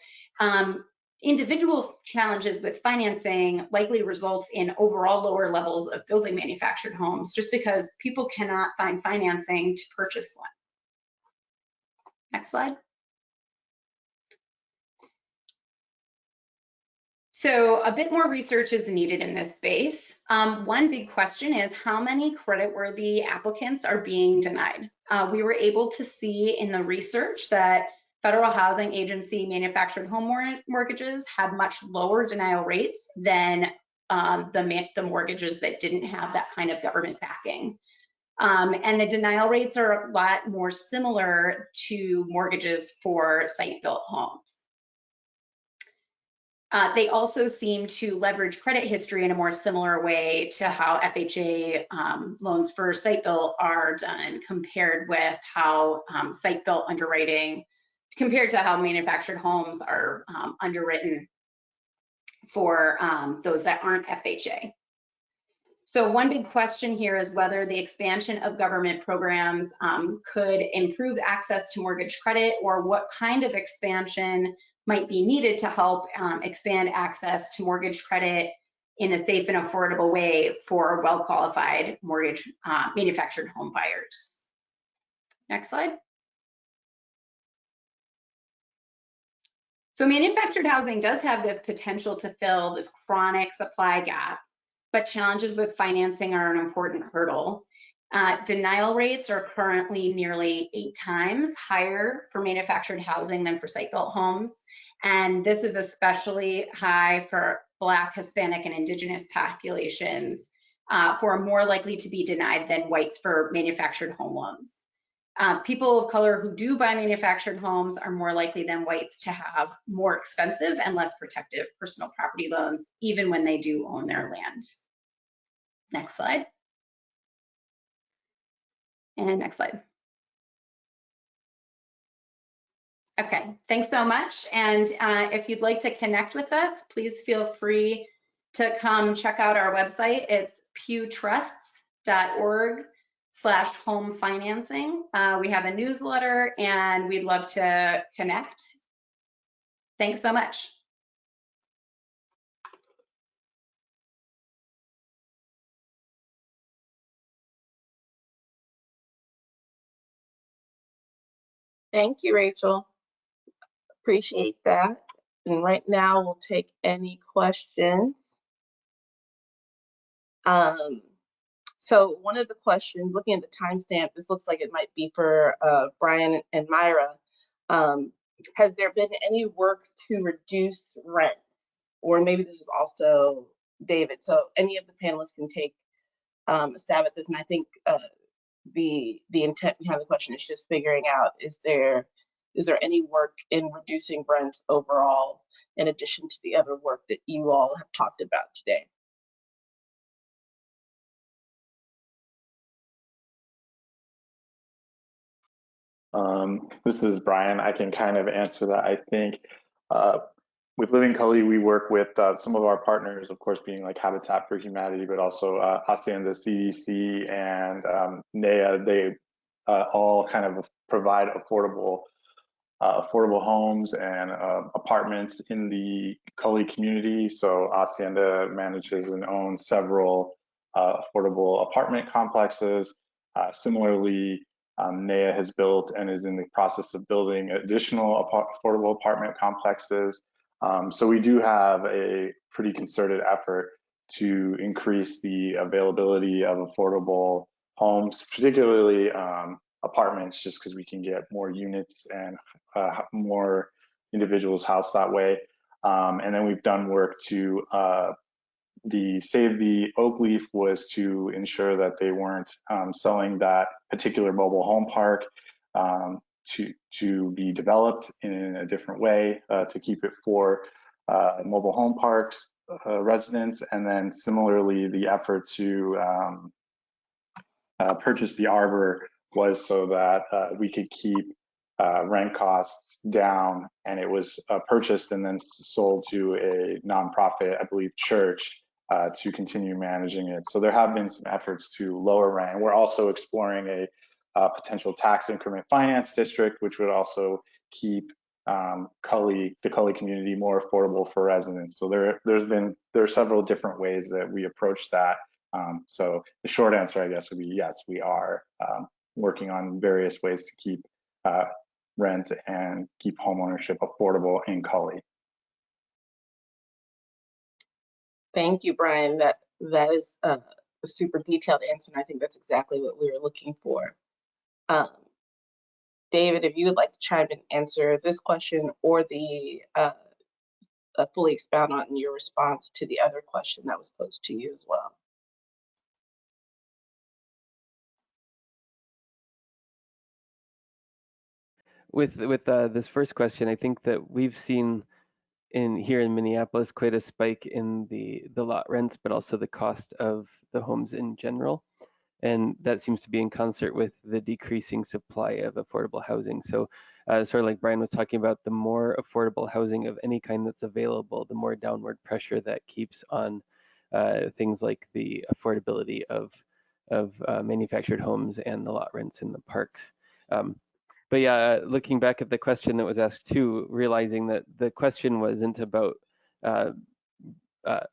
individual challenges with financing likely results in overall lower levels of building manufactured homes just because people cannot find financing to purchase one. Next slide. So a bit more research is needed in this space. One big question is how many creditworthy applicants are being denied? We were able to see in the research that Federal Housing Agency manufactured home mortgages had much lower denial rates than the mortgages that didn't have that kind of government backing. And the denial rates are a lot more similar to mortgages for site-built homes. They also seem to leverage credit history in a more similar way to how FHA loans for site-built are done, compared with how site-built underwriting, compared to how manufactured homes are underwritten for those that aren't FHA. So one big question here is whether the expansion of government programs could improve access to mortgage credit, or what kind of expansion might be needed to help expand access to mortgage credit in a safe and affordable way for well-qualified mortgage manufactured home buyers. Next slide. So manufactured housing does have this potential to fill this chronic supply gap, but challenges with financing are an important hurdle. Denial rates are currently nearly 8 times higher for manufactured housing than for site-built homes. And this is especially high for Black, Hispanic, and Indigenous populations, who are more likely to be denied than whites for manufactured home loans. People of color who do buy manufactured homes are more likely than whites to have more expensive and less protective personal property loans, even when they do own their land. Next slide. And next slide. Okay, thanks so much. And if you'd like to connect with us, please feel free to come check out our website. It's pewtrusts.org/home financing. We have a newsletter and we'd love to connect. Thanks so much. Thank you, Rachel. Appreciate that. And right now we'll take any questions. So one of the questions, looking at the timestamp, this looks like it might be for Brian and Myra. Has there been any work to reduce rent? Or maybe this is also David. So any of the panelists can take a stab at this. And I think the intent behind the question is just figuring out, is there any work in reducing rents overall, in addition to the other work that you all have talked about today? This is Brian. I can kind of answer that. I think with Living Cully, we work with some of our partners, of course, being like Habitat for Humanity, but also Hacienda, CDC, and NEA. They all kind of provide affordable homes and apartments in the Cully community. So Hacienda manages and owns several affordable apartment complexes. Similarly, NEA has built and is in the process of building additional affordable apartment complexes. So we do have a pretty concerted effort to increase the availability of affordable homes, particularly apartments, just because we can get more units and more individuals housed that way. And then we've done work to the Save the Oak Leaf was to ensure that they weren't selling that particular mobile home park to be developed in a different way to keep it for mobile home parks residents. And then similarly, the effort to purchase the arbor was so that we could keep rent costs down, and it was purchased and then sold to a nonprofit, I believe, church, to continue managing it. So there have been some efforts to lower rent. We're also exploring a potential tax increment finance district, which would also keep the Cully community more affordable for residents. So there are several different ways that we approach that. So the short answer, I guess, would be yes, we are working on various ways to keep rent and keep homeownership affordable in Cully. Thank you, Brian. That is a super detailed answer, and I think that's exactly what we were looking for. David, if you would like to chime in and answer this question or the fully expound on in your response to the other question that was posed to you as well. With this first question, I think that we've seen here in Minneapolis quite a spike in the lot rents, but also the cost of the homes in general. And that seems to be in concert with the decreasing supply of affordable housing. So sort of like Brian was talking about, the more affordable housing of any kind that's available, the more downward pressure that keeps on things like the affordability of manufactured homes and the lot rents in the parks. But yeah, looking back at the question that was asked too, realizing that the question wasn't about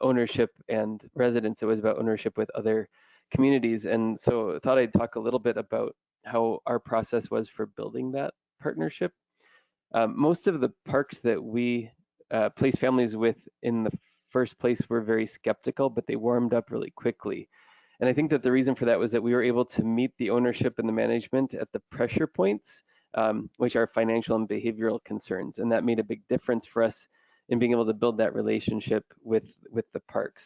ownership and residents, it was about ownership with other communities. And so I thought I'd talk a little bit about how our process was for building that partnership. Most of the parks that we place families with in the first place were very skeptical, but they warmed up really quickly. And I think that the reason for that was that we were able to meet the ownership and the management at the pressure points, which are financial and behavioral concerns. And that made a big difference for us in being able to build that relationship with the parks.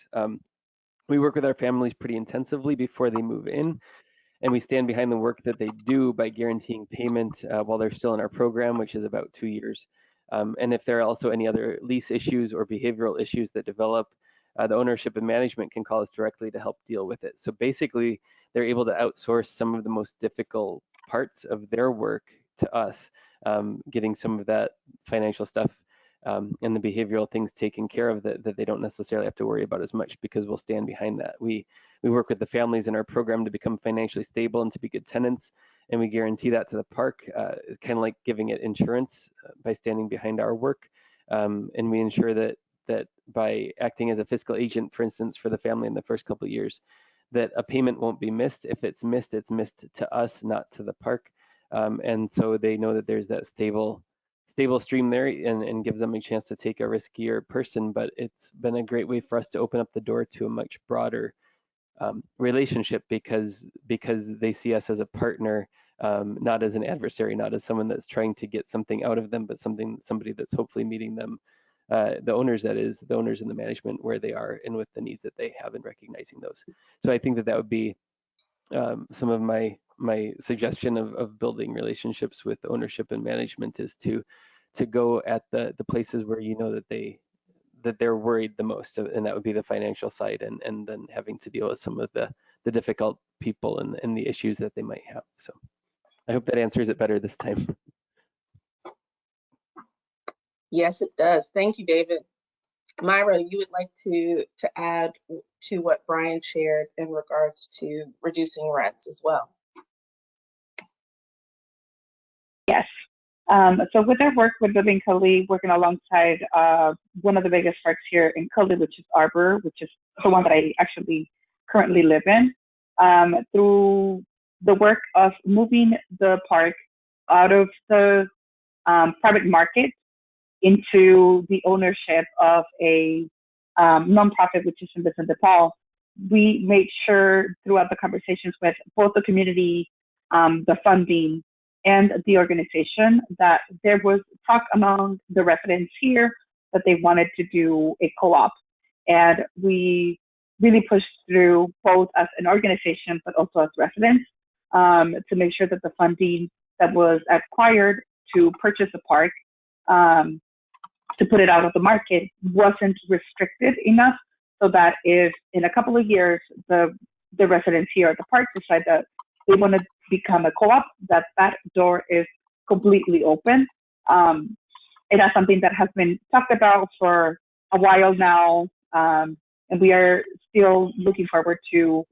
We work with our families pretty intensively before they move in, and we stand behind the work that they do by guaranteeing payment while they're still in our program, which is about 2 years. And if there are also any other lease issues or behavioral issues that develop, the ownership and management can call us directly to help deal with it. So basically, they're able to outsource some of the most difficult parts of their work to us, getting some of that financial stuff and the behavioral things taken care of that they don't necessarily have to worry about as much, because we'll stand behind that. We work with the families in our program to become financially stable and to be good tenants, and we guarantee that to the park. It's kind of like giving it insurance by standing behind our work, and we ensure that by acting as a fiscal agent, for instance, for the family in the first couple of years, that a payment won't be missed. If it's missed to us, not to the park. And so they know that there's that stable stream there, and gives them a chance to take a riskier person. But it's been a great way for us to open up the door to a much broader relationship, because they see us as a partner, not as an adversary, not as someone that's trying to get something out of them, but somebody that's hopefully meeting them, the owners and the management, where they are and with the needs that they have, and recognizing those. So I think that would be some of my suggestion of building relationships with ownership and management, is to go at the places where you know that they're worried the most, and that would be the financial side, and then having to deal with some of the difficult people and the issues that they might have. So I hope that answers it better this time. Yes, it does. Thank you, David. Myra, you would like to add to what Brian shared in regards to reducing rents as well? Yes. So with our work with Living Cully, working alongside one of the biggest parks here in Cully, which is Arbor, which is the one that I actually currently live in, through the work of moving the park out of the private market into the ownership of a nonprofit, which is in Vincent de Paul, we made sure throughout the conversations with both the community, the funding, and the organization, that there was talk among the residents here that they wanted to do a co-op. And we really pushed through, both as an organization, but also as residents, to make sure that the funding that was acquired to purchase a park, to put it out of the market, wasn't restricted enough, so that if in a couple of years the residents here at the park decide that they want to become a co-op, that door is completely open. It is something that has been talked about for a while now, and we are still looking forward to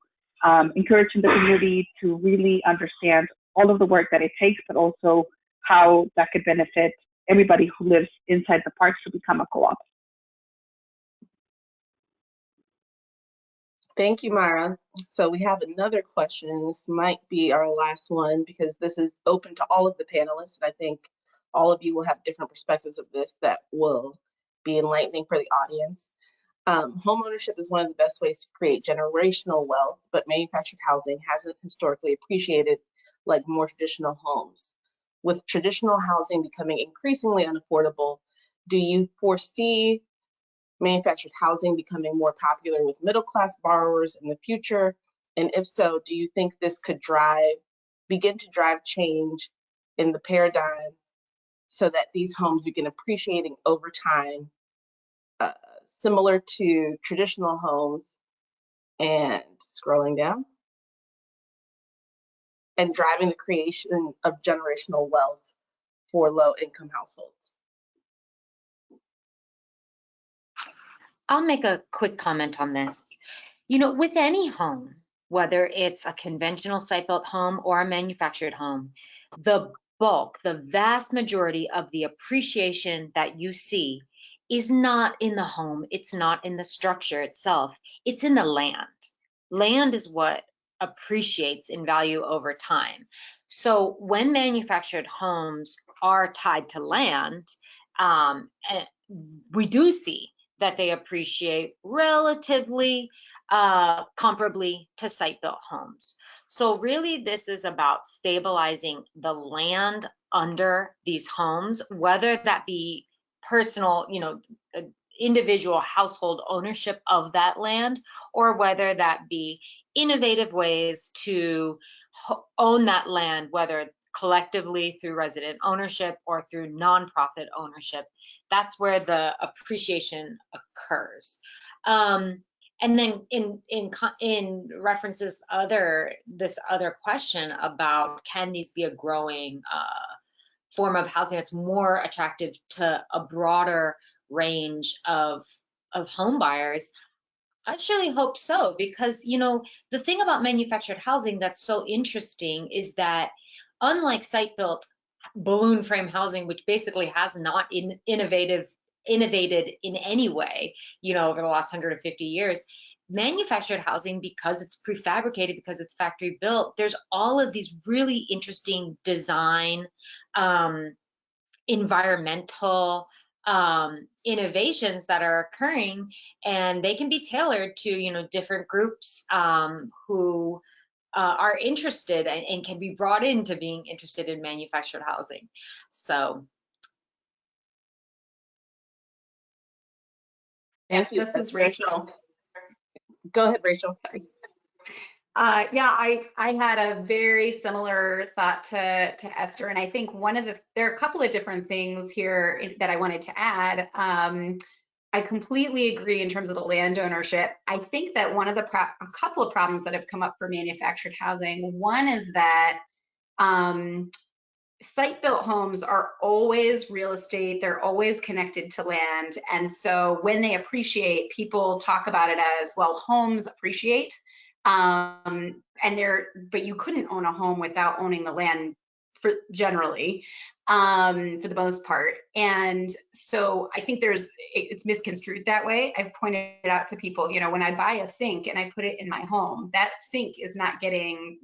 encouraging the community to really understand all of the work that it takes, but also how that could benefit everybody who lives inside the parks to become a co-op. Thank you, Myra. So we have another question, and this might be our last one, because this is open to all of the panelists, and I think all of you will have different perspectives of this that will be enlightening for the audience. Homeownership is one of the best ways to create generational wealth, but manufactured housing hasn't historically appreciated like more traditional homes. With traditional housing becoming increasingly unaffordable, do you foresee manufactured housing becoming more popular with middle-class borrowers in the future? And if so, do you think this could begin to drive change in the paradigm so that these homes begin appreciating over time, similar to traditional homes, and scrolling down, and driving the creation of generational wealth for low-income households? I'll make a quick comment on this. You know, with any home, whether it's a conventional site-built home or a manufactured home, the bulk, the vast majority of the appreciation that you see is not in the home, it's not in the structure itself, it's in the land. Land is what appreciates in value over time. So when manufactured homes are tied to land, we do see that they appreciate relatively comparably to site-built homes. So really this is about stabilizing the land under these homes, whether that be personal, you know, individual household ownership of that land, or whether that be innovative ways to own that land, whether collectively through resident ownership or through nonprofit ownership. That's where the appreciation occurs. And then in references this other question about, can these be a growing form of housing that's more attractive to a broader range of home buyers? I surely hope so, because, you know, the thing about manufactured housing that's so interesting is that unlike site-built balloon frame housing, which basically has not innovated in any way, you know, over the last 150 years, manufactured housing, because it's prefabricated, because it's factory built, there's all of these really interesting design, environmental innovations that are occurring, and they can be tailored to, you know, different groups who are interested and can be brought into being interested in manufactured housing. So Thank you. This is Rachel. Go ahead, Rachel. Yeah, I had a very similar thought to Esther, and I think there are a couple of different things here that I wanted to add. I completely agree in terms of the land ownership. I think that a couple of problems that have come up for manufactured housing. One is that site-built homes are always real estate, they're always connected to land. And so when they appreciate, people talk about it as, well, homes appreciate. But you couldn't own a home without owning the land generally, for the most part. And so I think it's misconstrued that way. I've pointed out to people, you know, when I buy a sink and I put it in my home, that sink is not getting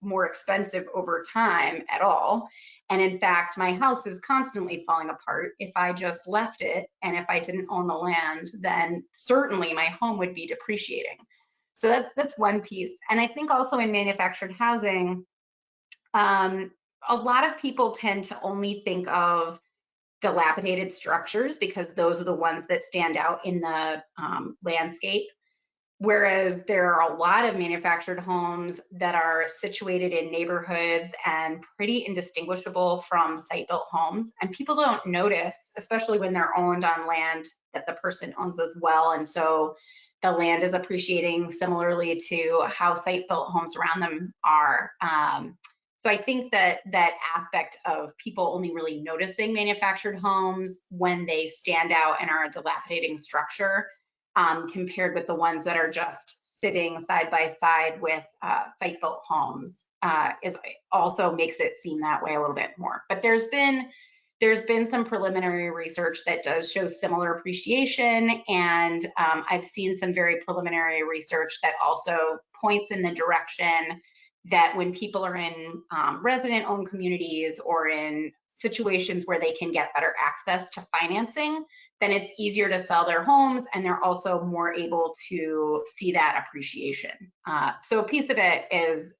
more expensive over time at all. And in fact, my house is constantly falling apart. If I just left it, and if I didn't own the land, then certainly my home would be depreciating. So that's one piece. And I think also in manufactured housing, a lot of people tend to only think of dilapidated structures because those are the ones that stand out in the landscape. Whereas there are a lot of manufactured homes that are situated in neighborhoods and pretty indistinguishable from site-built homes. And people don't notice, especially when they're owned on land that the person owns as well. And so the land is appreciating similarly to how site-built homes around them are. So I think that aspect of people only really noticing manufactured homes when they stand out and are a dilapidating structure, compared with the ones that are just sitting side by side with site-built homes, is also makes it seem that way a little bit more. But there's been some preliminary research that does show similar appreciation, and I've seen some very preliminary research that also points in the direction that when people are in resident-owned communities or in situations where they can get better access to financing, then it's easier to sell their homes, and they're also more able to see that appreciation. So a piece of it is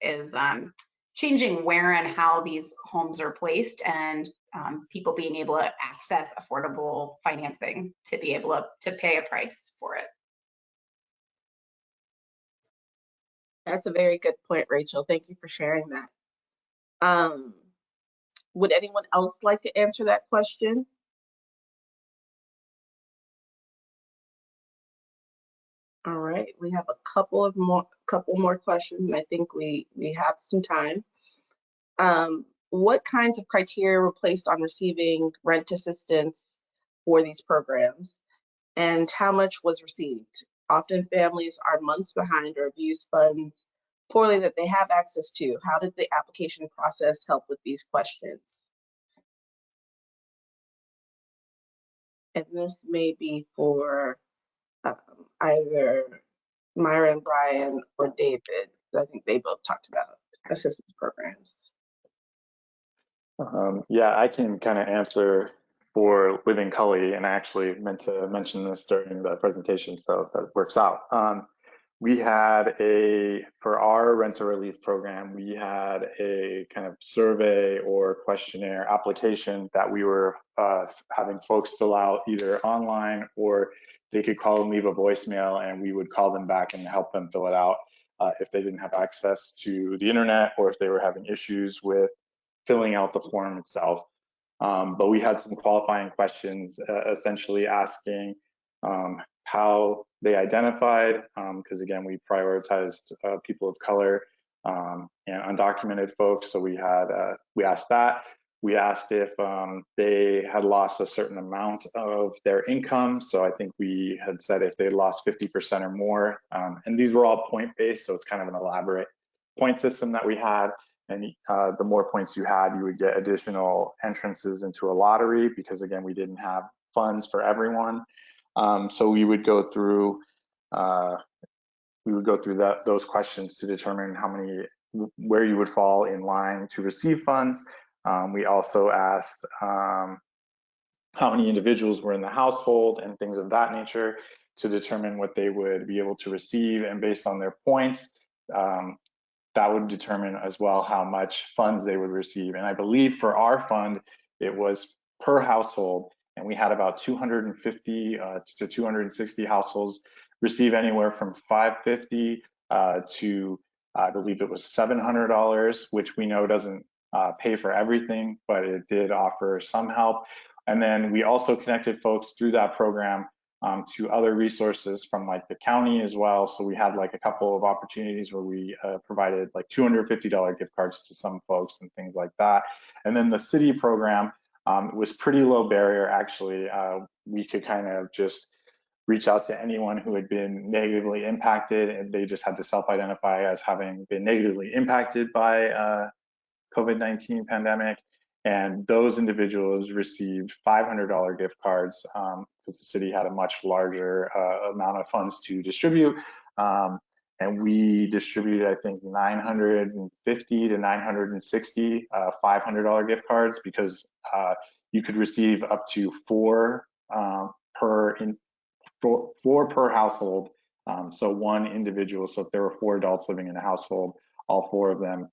changing where and how these homes are placed, and people being able to access affordable financing to be able to pay a price for it. That's a very good point, Rachel. Thank you for sharing that. Would anyone else like to answer that question? All right, we have a couple more questions, and I think we have some time. What kinds of criteria were placed on receiving rent assistance for these programs, and how much was received? Often families are months behind or have used funds poorly that they have access to. How did the application process help with these questions? And this may be for either Myra and Brian or David. I think they both talked about assistance programs. Yeah, I can kind of answer for Living Cully, and I actually meant to mention this during the presentation, so that works out. We had for our rental relief program, we had a kind of survey or questionnaire application that we were having folks fill out either online, or they could call and leave a voicemail, and we would call them back and help them fill it out if they didn't have access to the internet, or if they were having issues with filling out the form itself. But we had some qualifying questions, essentially asking how they identified, because again, we prioritized people of color and undocumented folks. So we asked that. We asked if they had lost a certain amount of their income. So I think we had said if they lost 50% or more, and these were all point-based, so it's kind of an elaborate point system that we had. And the more points you had, you would get additional entrances into a lottery, because again, we didn't have funds for everyone. So we would go through those questions to determine where you would fall in line to receive funds. We also asked how many individuals were in the household and things of that nature to determine what they would be able to receive, and based on their points, that would determine as well how much funds they would receive. And I believe for our fund, it was per household, and we had about 250 to 260 households receive anywhere from $550 to I believe it was $700, which we know doesn't pay for everything, but it did offer some help. And then we also connected folks through that program to other resources from like the county as well. So we had like a couple of opportunities where we provided like $250 gift cards to some folks and things like that. And then the city program was pretty low barrier, actually. We could kind of just reach out to anyone who had been negatively impacted, and they just had to self-identify as having been negatively impacted by COVID-19 pandemic. And those individuals received $500 gift cards because the city had a much larger amount of funds to distribute. And we distributed, I think, 950 to 960 $500 gift cards, because you could receive up to four per household. So one individual, so if there were 4 adults living in a household, all 4 of them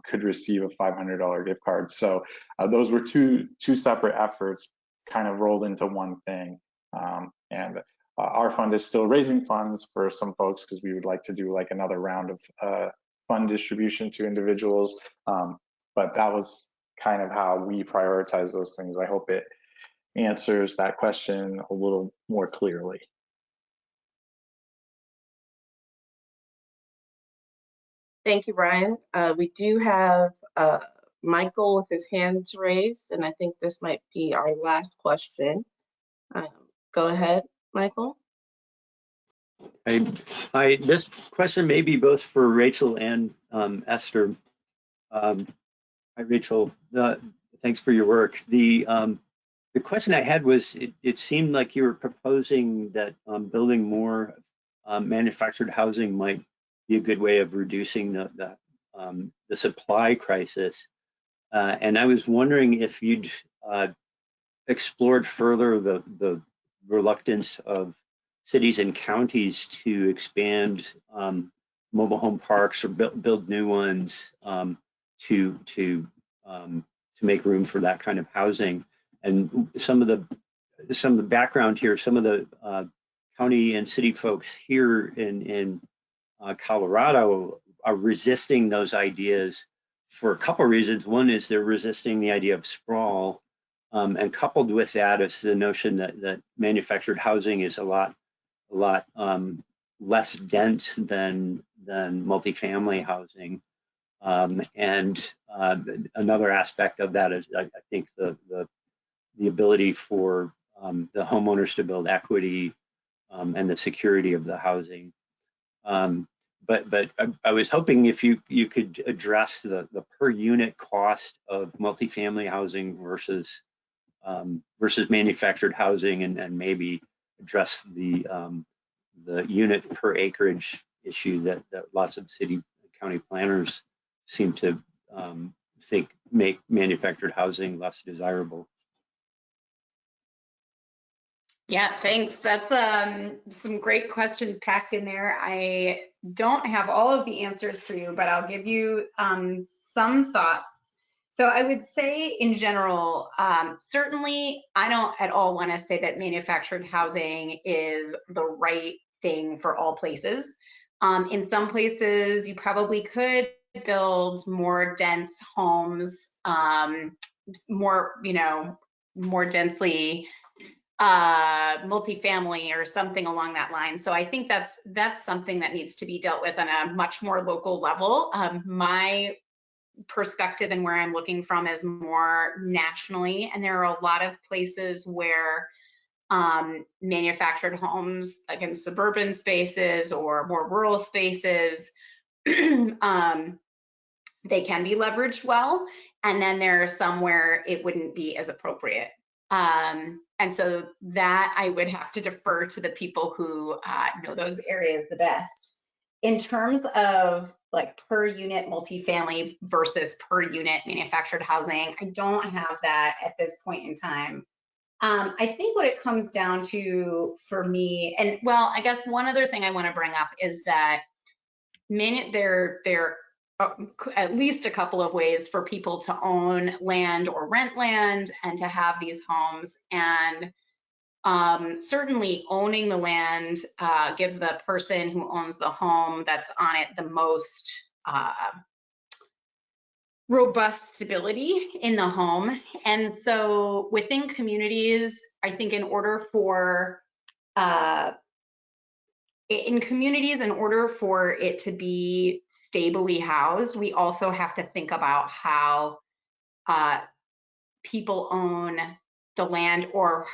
could receive a $500 gift card. So those were two separate efforts kind of rolled into one thing. And our fund is still raising funds for some folks, because we would like to do like another round of fund distribution to individuals. But that was kind of how we prioritize those things. I hope it answers that question a little more clearly. Thank you, Brian. We do have Michael with his hands raised, and I think this might be our last question. Go ahead, Michael. This question may be both for Rachel and Esther. Hi, Rachel. Thanks for your work. The question I had was, it seemed like you were proposing that building more manufactured housing might be a good way of reducing the supply crisis. And I was wondering if you'd explored further the reluctance of cities and counties to expand mobile home parks or build new ones to make room for that kind of housing. And some of the background here, some of the county and city folks here in Colorado are resisting those ideas for a couple of reasons. One is they're resisting the idea of sprawl, and coupled with that is the notion that manufactured housing is a lot less dense than multifamily housing. And another aspect of that is, I think, the ability for the homeowners to build equity and the security of the housing. But I was hoping if you could address the per unit cost of multifamily housing versus manufactured housing, and maybe address the unit per acreage issue that lots of city and county planners seem to think make manufactured housing less desirable. Yeah, thanks. That's some great questions packed in there. I don't have all of the answers for you, but I'll give you some thoughts. So I would say in general, certainly I don't at all want to say that manufactured housing is the right thing for all places. In some places, you probably could build more dense homes, more densely multifamily or something along that line. So I think that's something that needs to be dealt with on a much more local level. My perspective and where I'm looking from is more nationally, and there are a lot of places where manufactured homes, like in suburban spaces or more rural spaces, they can be leveraged well, and then there are some where it wouldn't be as appropriate. And so that I would have to defer to the people who know those areas the best. In terms of like per unit multifamily versus per unit manufactured housing, I don't have that at this point in time. I think what it comes down to for me, and well, I guess one other thing I want to bring up is that there are at least a couple of ways for people to own land or rent land and to have these homes. And certainly owning the land gives the person who owns the home that's on it the most robust stability in the home. And so within communities, I think in order for in order for it to be stably housed, we also have to think about how people own the land, or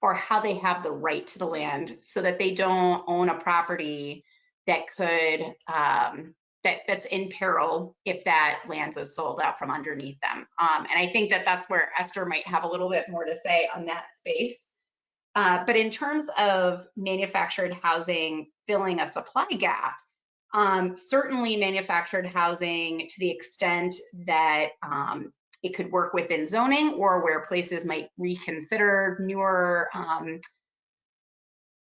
how they have the right to the land, so that they don't own a property that could that's in peril if that land was sold out from underneath them. And I think that's where Esther might have a little bit more to say on that space. But in terms of manufactured housing filling a supply gap, certainly manufactured housing, to the extent that it could work within zoning, or where places might reconsider newer,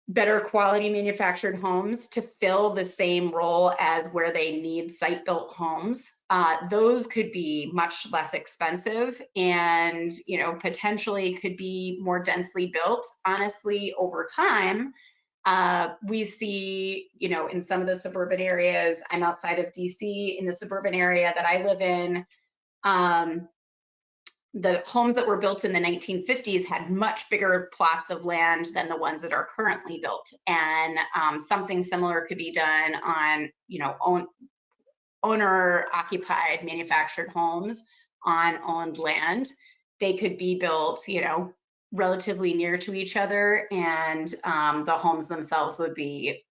better quality manufactured homes to fill the same role as where they need site-built homes. Those could be much less expensive, and potentially could be more densely built. Honestly, over time, we see, in some of the suburban areas, I'm outside of DC, in the suburban area that I live in, the homes that were built in the 1950s had much bigger plots of land than the ones that are currently built. And something similar could be done on, owner-occupied manufactured homes on owned land. They could be built, relatively near to each other, and the homes themselves would be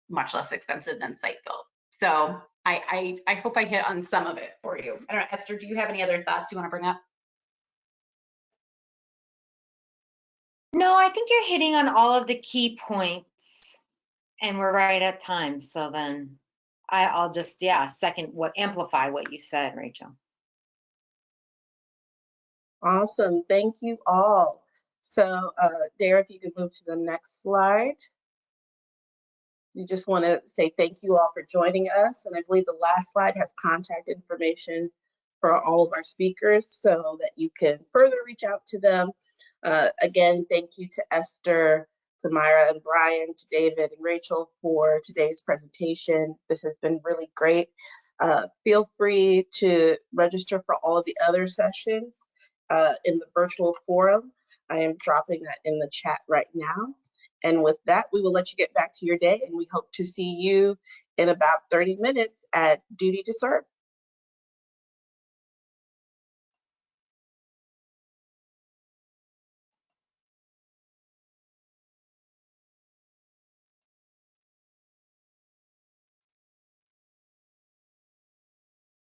much less expensive than site-built. So I hope I hit on some of it for you. I don't know, Esther, do you have any other thoughts you want to bring up? No, I think you're hitting on all of the key points, and we're right at time. So then I'll just, amplify what you said, Rachel. Awesome, thank you all. So Dara, if you could move to the next slide. We just want to say thank you all for joining us. And I believe the last slide has contact information for all of our speakers so that you can further reach out to them. Again, thank you to Esther, to Myra and Brian, to David and Rachel for today's presentation. This has been really great. Feel free to register for all of the other sessions in the virtual forum. I am dropping that in the chat right now. And with that, we will let you get back to your day, and we hope to see you in about 30 minutes at Duty to Serve.